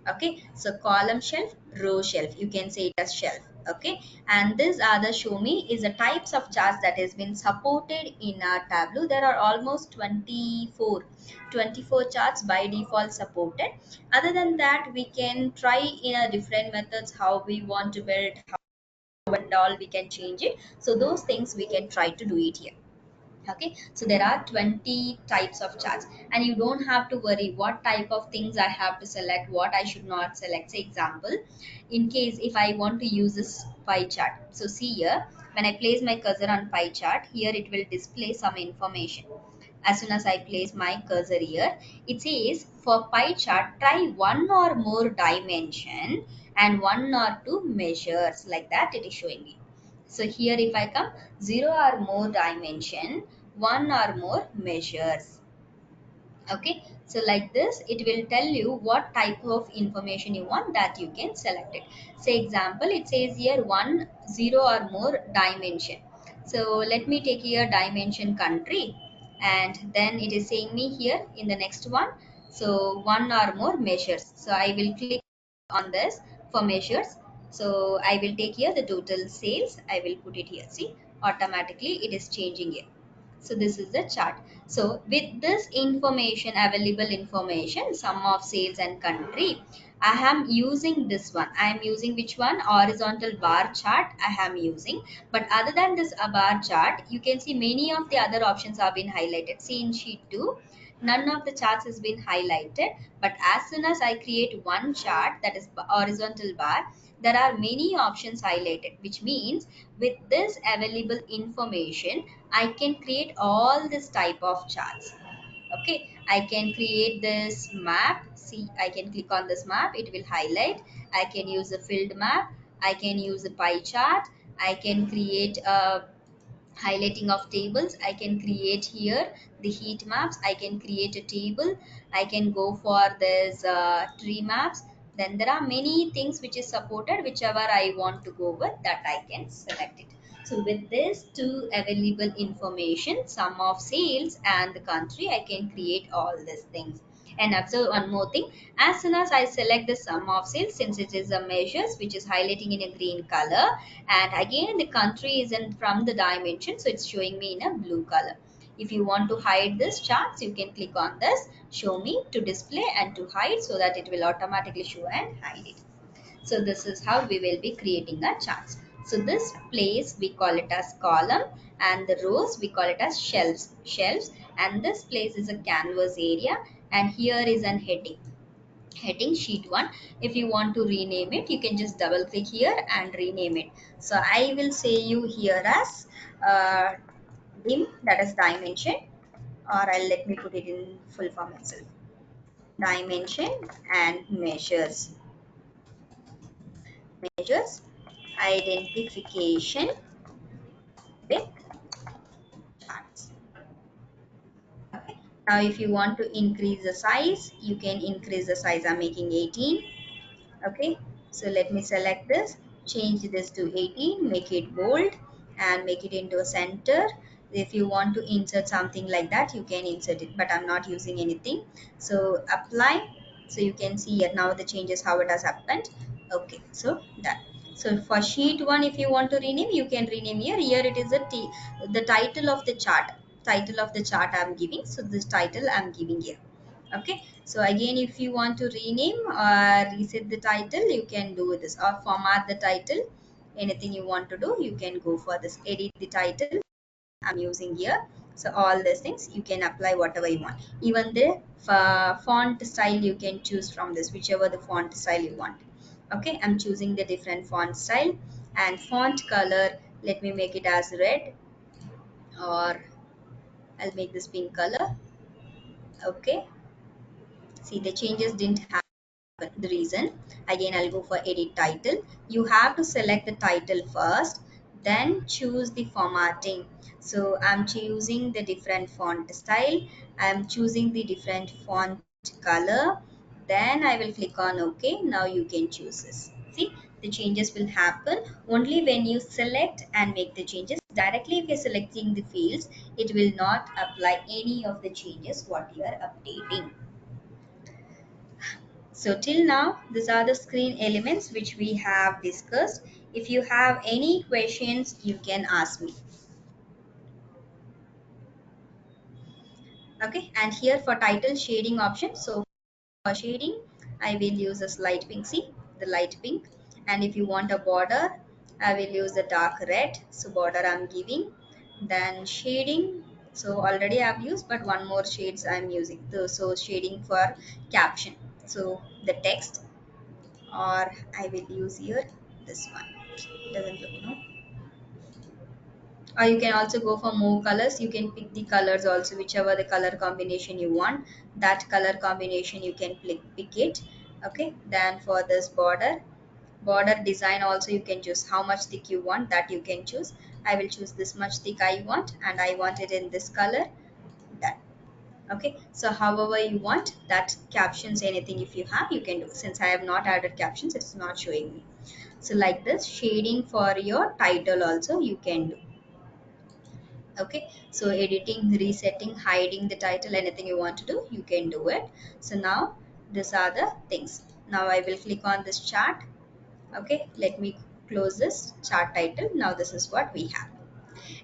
Okay, so column shelf, row shelf, you can say it as shelf. Okay, and this other show me is the types of charts that has been supported in our Tableau. There are almost 24 charts by default supported. Other than that, we can try in a different methods how we want to build, how and all we can change it. So those things we can try to do it here. Okay, so there are 20 types of charts, and you don't have to worry what type of things I have to select, what I should not select. Say example, in case if I want to use this pie chart, so see here, when I place my cursor on pie chart, here it will display some information. As soon as I place my cursor here, it says for pie chart, try one or more dimension and one or two measures, like that it is showing me. So here if I come, 0 or more dimension, 1 or more measures. Okay, so like this it will tell you what type of information you want, that you can select it. Say example, it says here 0 or more dimension. So let me take here dimension country, and then it is saying me here in the next one, so 1 or more measures. So I will click on this for measures. So I will take here the total sales, I will put it here. See, automatically it is changing here. So this is the chart. So with this information, available information, sum of sales and country, I am using this one. I am using which one? Horizontal bar chart I am using. But other than this bar chart, you can see many of the other options have been highlighted. See in sheet 2, none of the charts has been highlighted. But as soon as I create one chart, that is horizontal bar, there are many options highlighted, which means with this available information, I can create all this type of charts. Okay, I can create this map. See, I can click on this map, it will highlight. I can use a filled map, I can use a pie chart, I can create a highlighting of tables. I can create here the heat maps, I can create a table, I can go for this tree maps. Then there are many things which is supported, whichever I want to go with, that I can select it. So with this two available information, sum of sales and the country, I can create all these things. And observe one more thing, as soon as I select the sum of sales, since it is a measures which is highlighting in a green color, and again the country is in from the dimension, so it's showing me in a blue color. If you want to hide this charts, you can click on this show me to display and to hide, so that it will automatically show and hide it. So this is how we will be creating our charts. So this place we call it as column, and the rows we call it as shelves, and this place is a canvas area, and here is an heading sheet 1. If you want to rename it, you can just double click here and rename it. So I will say you here as dim, that is dimension, or I'll let me put it in full form itself, dimension and measures identification with charts. Okay, now if you want to increase the size, you can increase the size. I'm making 18. Okay, so let me select this, change this to 18, make it bold and make it into a center. If you want to insert something like that, you can insert it, but I'm not using anything. So apply, so you can see here now the changes how it has happened. Okay, so done. So for sheet 1, if you want to rename, you can rename here. Here it is the title of the chart, I'm giving, so this title I'm giving here. Okay, so again, if you want to rename or reset the title, you can do this, or format the title, anything you want to do, you can go for this, edit the title I'm using here. So all these things you can apply whatever you want. Even the font style you can choose from this, whichever the font style you want. Okay, I'm choosing the different font style, and font color, let me make it as red, or I'll make this pink color. Okay, see the changes didn't happen. The reason, again I'll go for edit title. You have to select the title first, then choose the formatting. So I'm choosing the different font style, I'm choosing the different font color, then I will click on OK. Now you can choose this. See, the changes will happen only when you select and make the changes. Directly if you're selecting the fields, it will not apply any of the changes what you are updating. So till now, these are the screen elements which we have discussed. If you have any questions, you can ask me. Okay, and here for title shading option. So for shading, I will use a light pink. See, the light pink. And if you want a border, I will use the dark red. So border I'm giving. Then shading. So already I've used, but one more shades I'm using. So shading for caption. So the text, or I will use here this one, doesn't look, no. Or you can also go for more colors, you can pick the colors also, whichever the color combination you want, that color combination you can pick it. Okay, then for this border design also, you can choose how much thick you want, that you can choose. I will choose this much thick I want, and I want it in this color. That, okay, so however you want that. Captions, anything if you have, you can do. Since I have not added captions, it's not showing me. So like this, shading for your title also you can do. Okay, so editing, resetting, hiding the title, anything you want to do, you can do it. So now these are the things. Now I will click on this chart. Okay, let me close this chart title. Now this is what we have.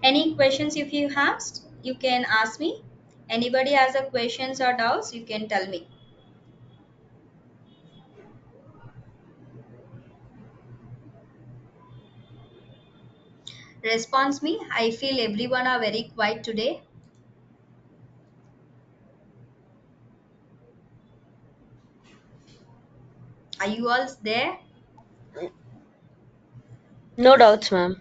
Any questions if you have, you can ask me. Anybody has a questions or doubts, you can tell me. Response me. I feel everyone are very quiet today. Are you all there? No doubts, ma'am.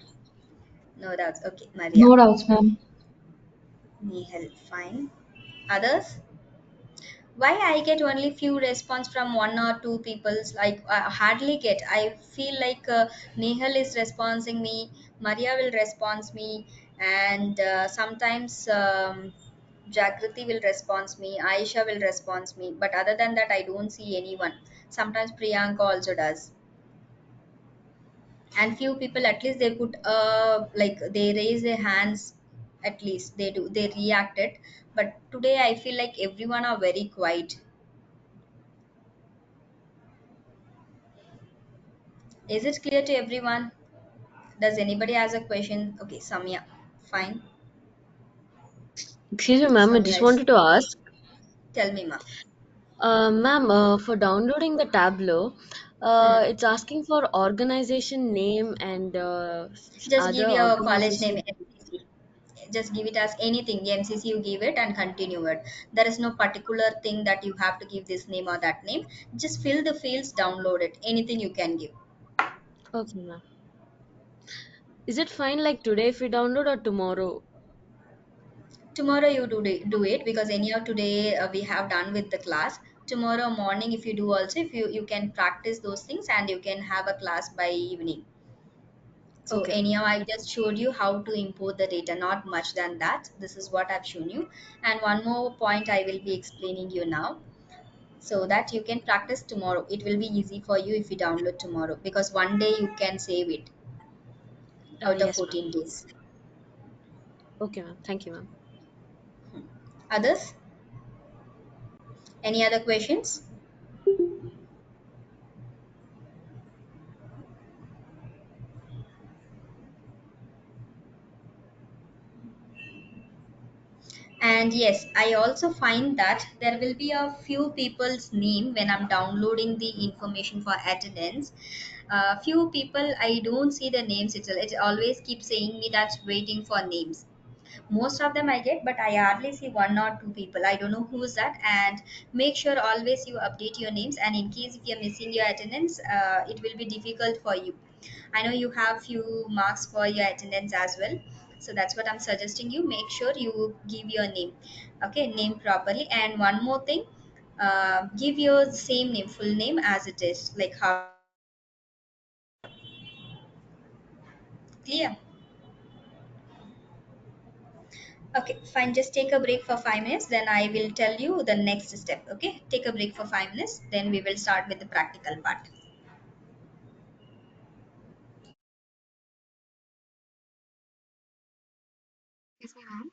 No doubts. Okay, Maria. No doubts, ma'am. Nihal, fine. Others? Why I get only few response from one or two people's, like I hardly get. I feel like Nihal is responding me, Maria will respond me, and sometimes Jagriti will respond me, Aisha will respond me, but other than that I don't see anyone. Sometimes Priyanka also does, and few people at least they put like they raise their hands, at least they do, they reacted. But today I feel like everyone are very quiet. Is it clear to everyone? Does anybody has a question? Okay, Samya. Fine. Excuse me, ma'am. I Samya just is. wanted to ask, Tell me, ma. ma'am, for downloading the Tableau, Hmm. it's asking for organization name and Just other give your college name organization. MCC. Just give it as anything. The MCC you give it and continue it. There is no particular thing that you have to give this name or that name. Just fill the fields, download it. Anything you can give. Okay, ma'am. Is it fine like today if we download or tomorrow? Tomorrow you do it, because anyhow today we have done with the class. Tomorrow morning if you do also, if you can practice those things and you can have a class by evening. So Okay, ma'am. anyhow, I just showed you how to import the data, not much than that. This is what I've shown you. And one more point I will be explaining you now, so that you can practice tomorrow. It will be easy for you if you download tomorrow, because one day you can save it out of Yes, ma'am. 14 days. Okay, ma'am. Thank you, ma'am. Others? Any other questions? And yes, I also find that there will be a few people's name when I'm downloading the information for attendance. Few people I don't see the names itself. It always keeps saying me that waiting for names. Most of them I get, but I hardly see one or two people. I don't know who's that. And make sure always you update your names. And in case if you're missing your attendance, it will be difficult for you. I know you have few marks for your attendance as well. So that's what I'm suggesting you. Make sure you give your name. Okay, name properly. And one more thing, give your same name, full name as it is, like how clear. Okay, fine. Just take a break for 5 minutes. Then I will tell you the next step. Okay, take a break for 5 minutes. Then we will start with the practical part. Yes, ma'am.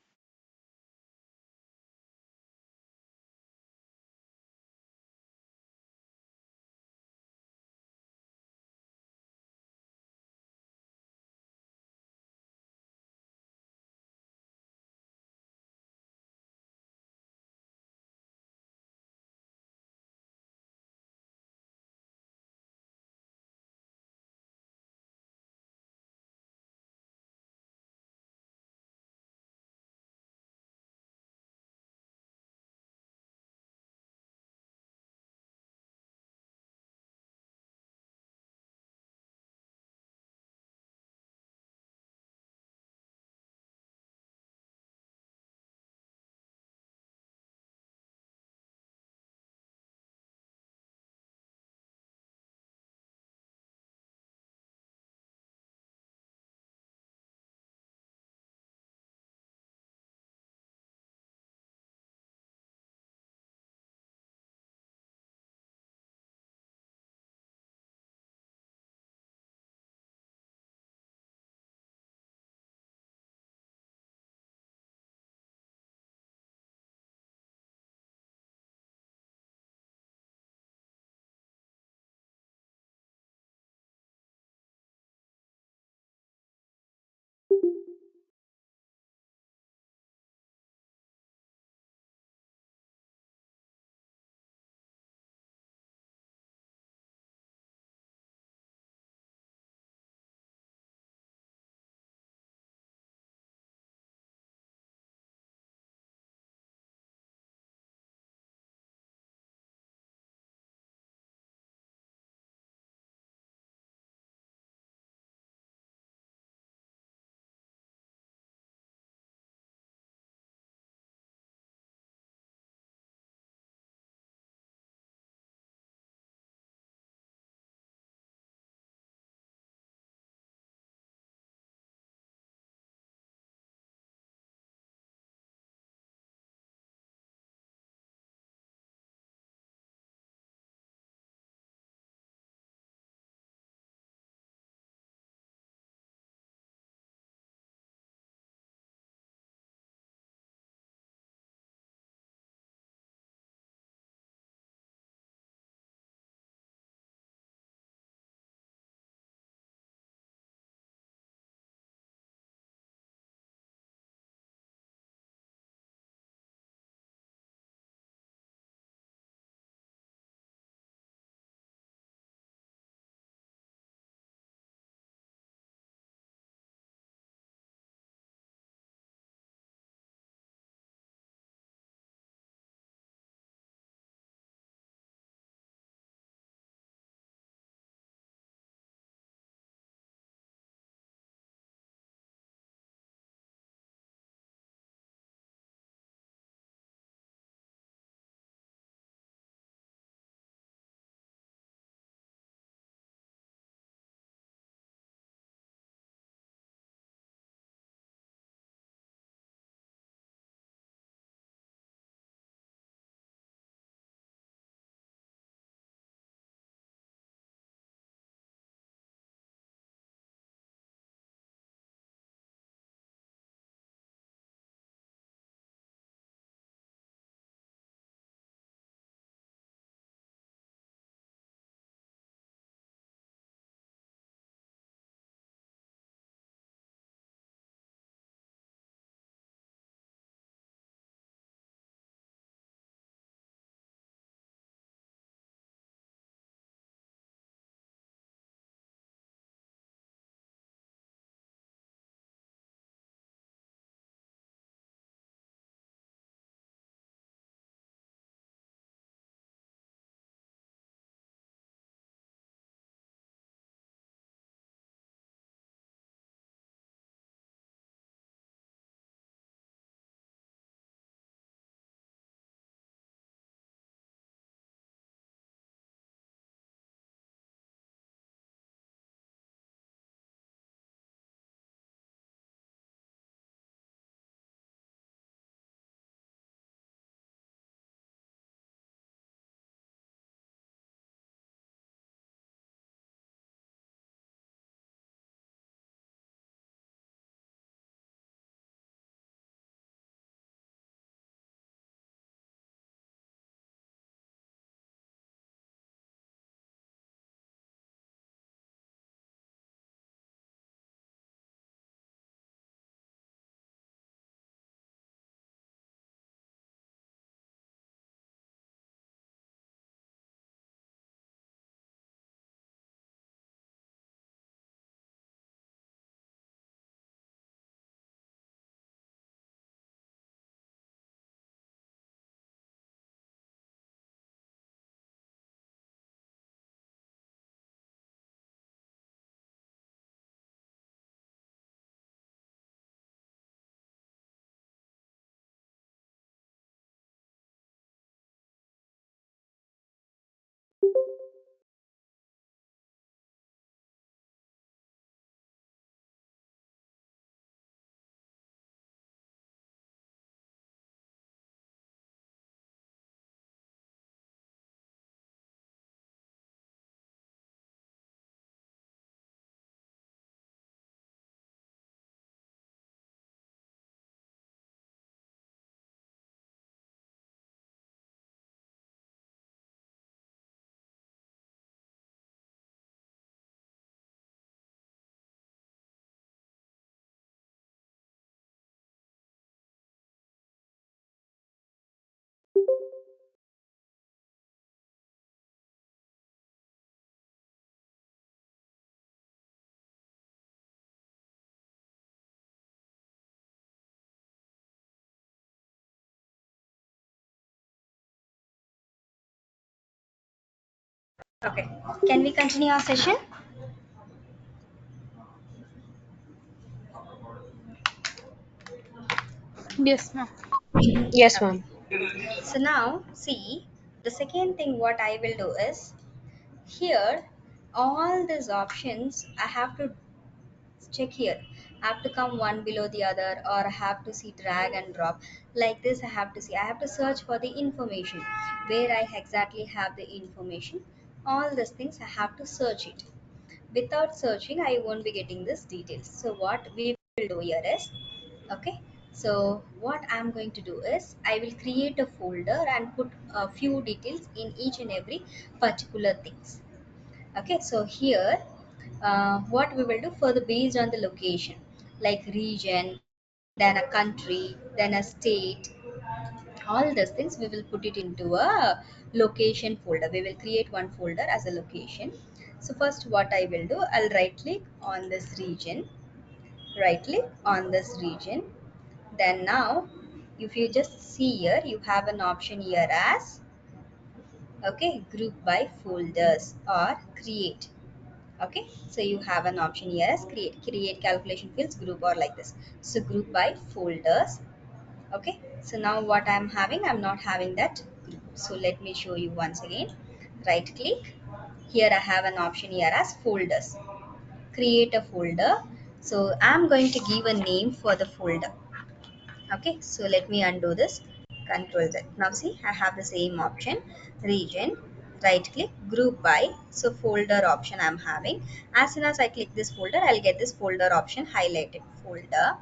Okay, can we continue our session? Yes, ma'am. Yes, Okay, ma'am. so now see, the second thing what I will do is, here all these options I have to check here. I have to come one below the other, or I have to see drag and drop like this. I have to search for the information where I exactly have the information. All these things I have to search it. Without searching I won't be getting this details. So what we will do here is, okay, so what I'm going to do is I will create a folder and put a few details in each and every particular things. Okay, so here what we will do for the based on the location, like region, then a country, then a state, all those things we will put it into a location folder. We will create one folder as a location. So first what I will do, I'll right click on this region, right click on this region. Then now if you just see here, you have an option here as, okay, group by folders or create. Okay, so you have an option here as create calculation fields group or like this. So group by folders. Okay, so now what I'm having, I'm not having that group. So let me show you once again. Right click here, I have an option here as folders, create a folder. So I'm going to give a name for the folder. Okay, so let me undo this, control Z. Now see, I have the same option, region, right click, group by. So folder option I'm having. As soon as I click this folder, I'll get this folder option highlighted, folder.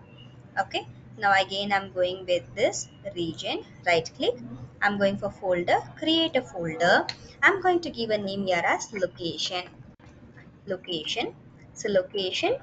Okay, now again I'm going with this region, right click, I'm going for folder, create a folder. I'm going to give a name here as location, location. So location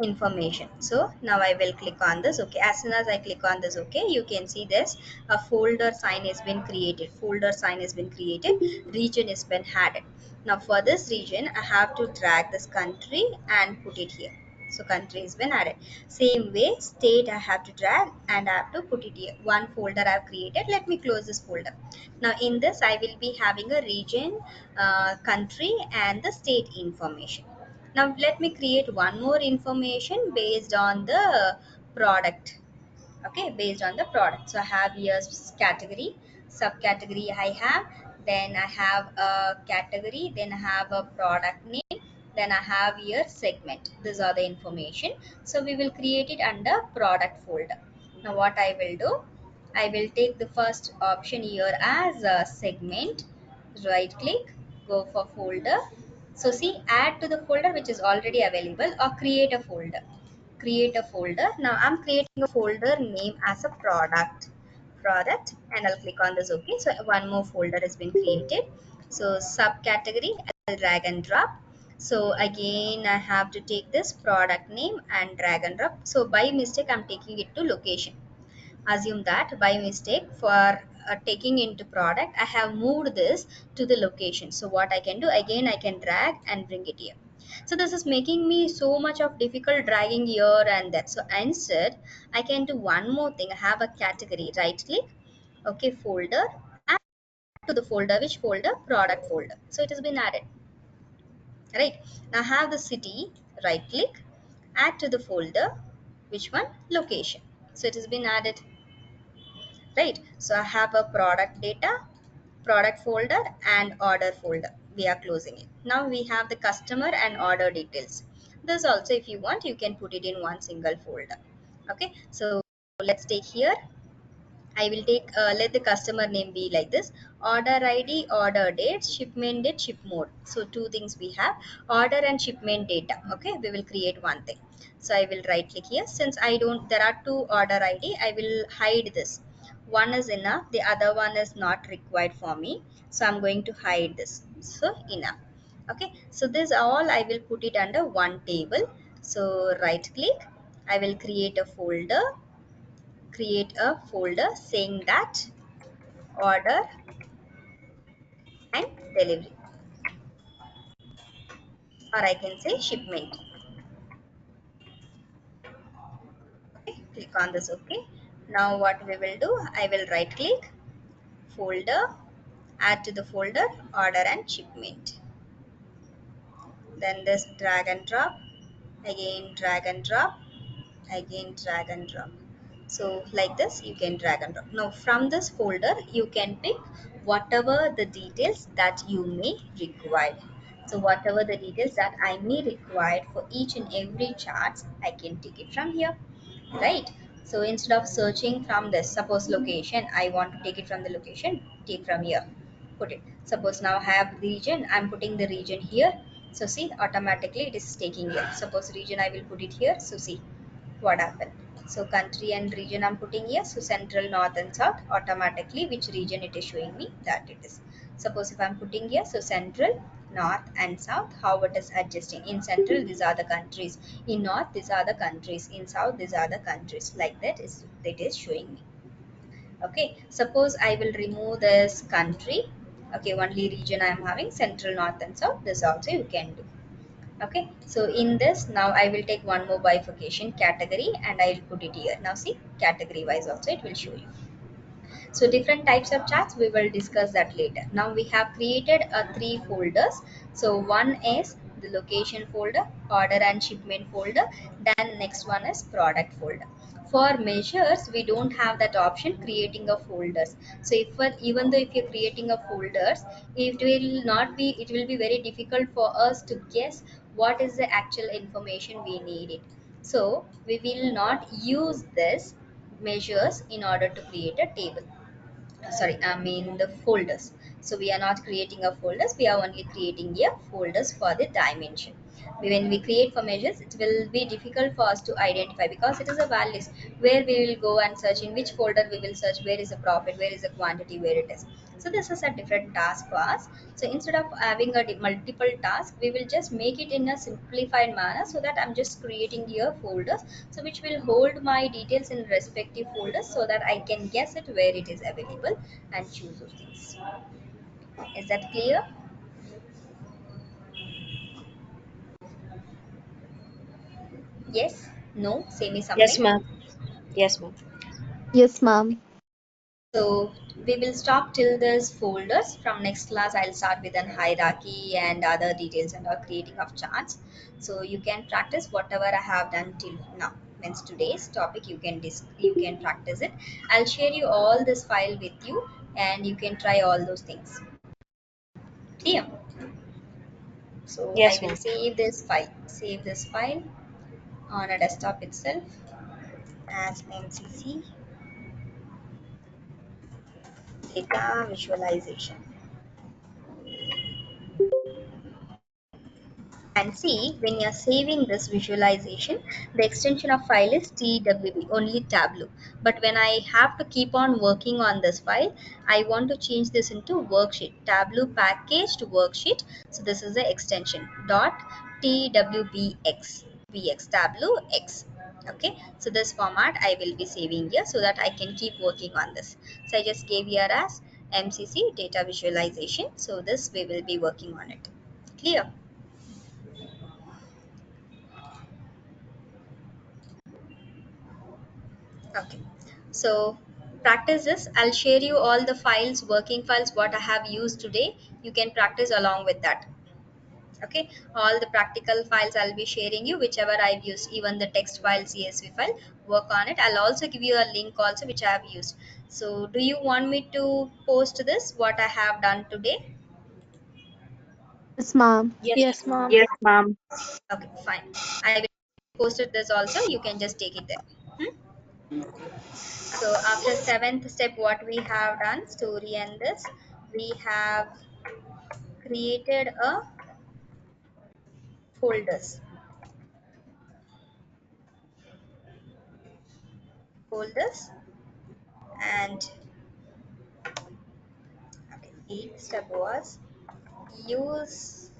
information. So now I will click on this. Okay, as soon as I click on this, okay, you can see this, a folder sign has been created, folder sign has been created, region has been added. Now for this region I have to drag this country and put it here. So country has been added. Same way state I have to drag and I have to put it here. One folder I have created. Let me close this folder. Now in this I will be having a region, country and the state information. Now let me create one more information based on the product. Okay, based on the product. So I have here category, subcategory I have, then I have a category, then I have a product name, then I have here segment. These are the information. So we will create it under product folder. Now what I will do, I will take the first option here as a segment, right click, go for folder. So see, add to the folder which is already available or create a folder. Create a folder. Now I'm creating a folder name as a product, and I'll click on this. Okay, so one more folder has been created. So subcategory, I'll drag and drop. So again I have to take this product name and drag and drop. So by mistake I'm taking it to location. Assume that by mistake for taking into product I have moved this to the location. So what I can do, again I can drag and bring it here. So this is making me so much of difficult dragging here and there. So instead I can do one more thing. I have a category, right click, okay, folder, add to the folder. Which folder? Product folder. So it has been added. Right, now I have the city, right click, add to the folder. Which one? Location. So it has been added. Right, so I have a product data, product folder and order folder. We are closing it. Now we have the customer and order details. This also, if you want, you can put it in one single folder. Okay, so let's take here, I will take, let the customer name be like this, order ID, order date, shipment date, ship mode. So two things we have, order and shipment data. Okay, we will create one thing. So I will right click here. Since I don't, there are two order ID, I will hide this. One is enough, the other one is not required for me. So I'm going to hide this. So enough. Okay, so this all I will put it under one table. So right click, I will create a folder saying that order and delivery, or I can say shipment. Okay, click on this. Okay, now what we will do, I will right click, folder, add to the folder, order and shipment. then this drag and drop, again drag and drop, again drag and drop. So like this you can drag and drop. Now from this folder you can pick whatever the details that you may require. So whatever the details that I may require for each and every charts, I can take it from here, right? So instead of searching from this, suppose location, I want to take it from the location, take from here, put it. Suppose now I have region, I'm putting the region here. So see, automatically it is taking here. Suppose region, I will put it here. So see what happened. So country and region I'm putting here. So central, north and south, automatically which region it is showing me, that it is. Suppose if I'm putting here, so central, north and south, how it is adjusting. In central these are the countries, in north these are the countries, in south these are the countries, like that is it is showing me. Okay, suppose I will remove this country. Okay, only region I am having, central, north and south, this also you can do. Okay, so in this now I will take one more bifurcation category and I will put it here. Now see, category wise also it will show you. So different types of charts, we will discuss that later. Now we have created three folders. So one is the location folder, order and shipment folder, then next one is product folder. For measures we don't have that option creating a folders. So if even though if you're creating a folders, it will be very difficult for us to guess what is the actual information we need it. So we will not use this measures in order to create a table. Sorry, I mean the folders. So we are not creating a folders, we are only creating a folders for the dimension. When we create for measures, it will be difficult for us to identify because it is a val list where we will go and search, in which folder we will search, where is the profit, where is the quantity, where it is. So this is a different task for us. So instead of having a multiple task, we will just make it in a simplified manner, so that I'm just creating here folders, so which will hold my details in respective folders, so that I can guess it where it is available and choose those things. Is that clear? Yes, no, say me Yes, something. ma'am. Yes, ma'am. Yes, ma'am. So we will stop till this folders. From next class, I'll start with an hierarchy and other details and all creating of charts. So you can practice whatever I have done till now. Means today's topic, you can practice it. I'll share you all this file with you, and you can try all those things. Clear? So I Yes, will ma'am. save this file. Save this file on a desktop itself as MCC data visualization. And see, when you're saving this visualization, the extension of file is TWB, only Tableau. But when I have to keep on working on this file, I want to change this into worksheet, Tableau packaged worksheet. So this is the extension dot TWBX, BX, Tableau X. Okay, so this format I will be saving here so that I can keep working on this. So I just gave here as MCC data visualization. So this we will be working on it. Clear? Okay, so practice this. I'll share you all the files, working files, what I have used today. You can practice along with that. Okay, all the practical files I'll be sharing you, whichever I've used, even the text file, CSV file, work on it. I'll also give you a link also which I have used. So, do you want me to post this, what I have done today? Yes, ma'am. Yes, Yes, ma'am. ma'am. Okay, fine. I will post it this also. You can just take it there. Hmm? So after seventh step, what we have done, story and this, we have created a folders, folders, and okay, eighth step was use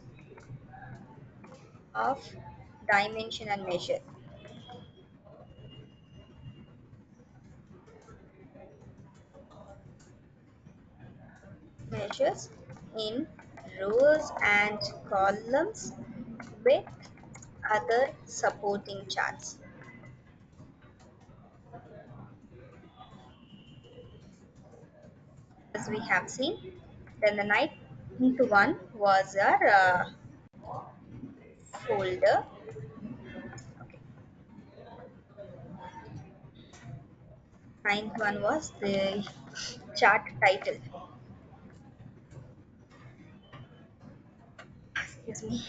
of dimension and measures in rows and columns with other supporting charts, as we have seen. Then the ninth one was our folder. Okay. Ninth one was the chart title. Excuse me.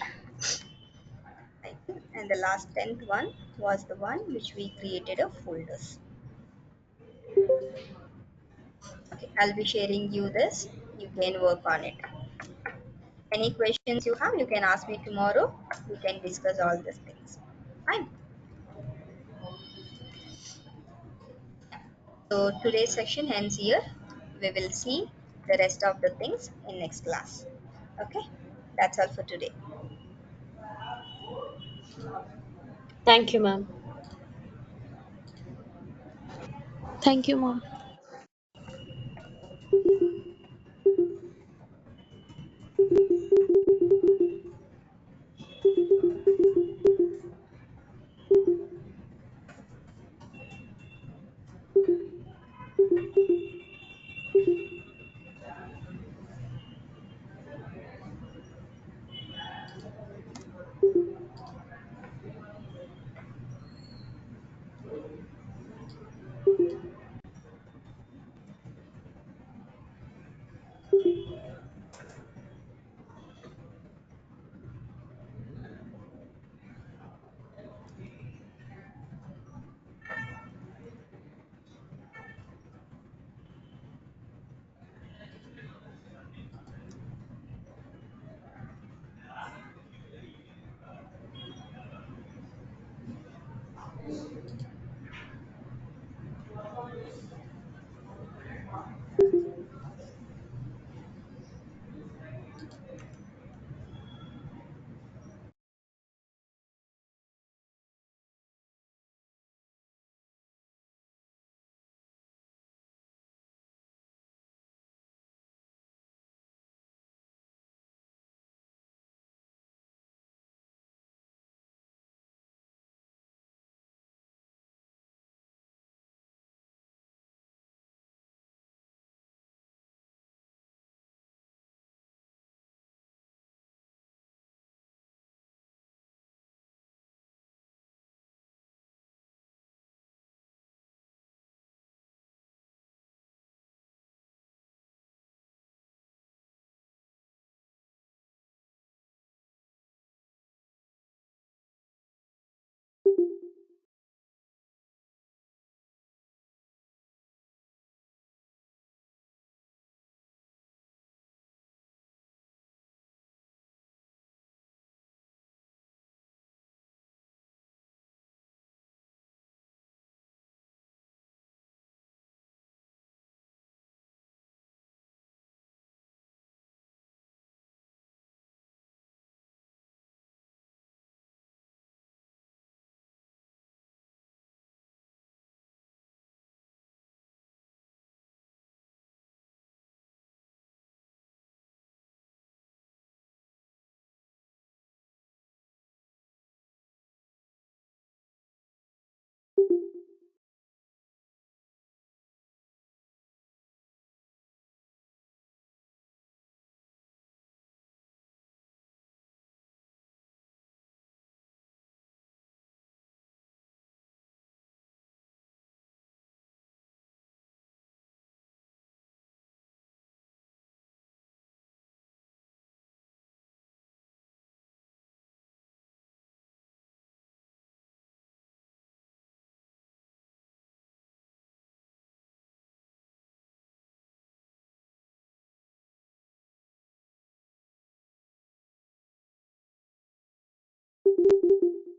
Title. And the last 10th one was the one which we created a folders. Okay, I'll be sharing you this. You can work on it. Any questions you have, you can ask me tomorrow. We can discuss all these things. Fine. So today's session ends here. We will see the rest of the things in next class. Okay, that's all for today. Thank you, ma'am. Thank you, mom.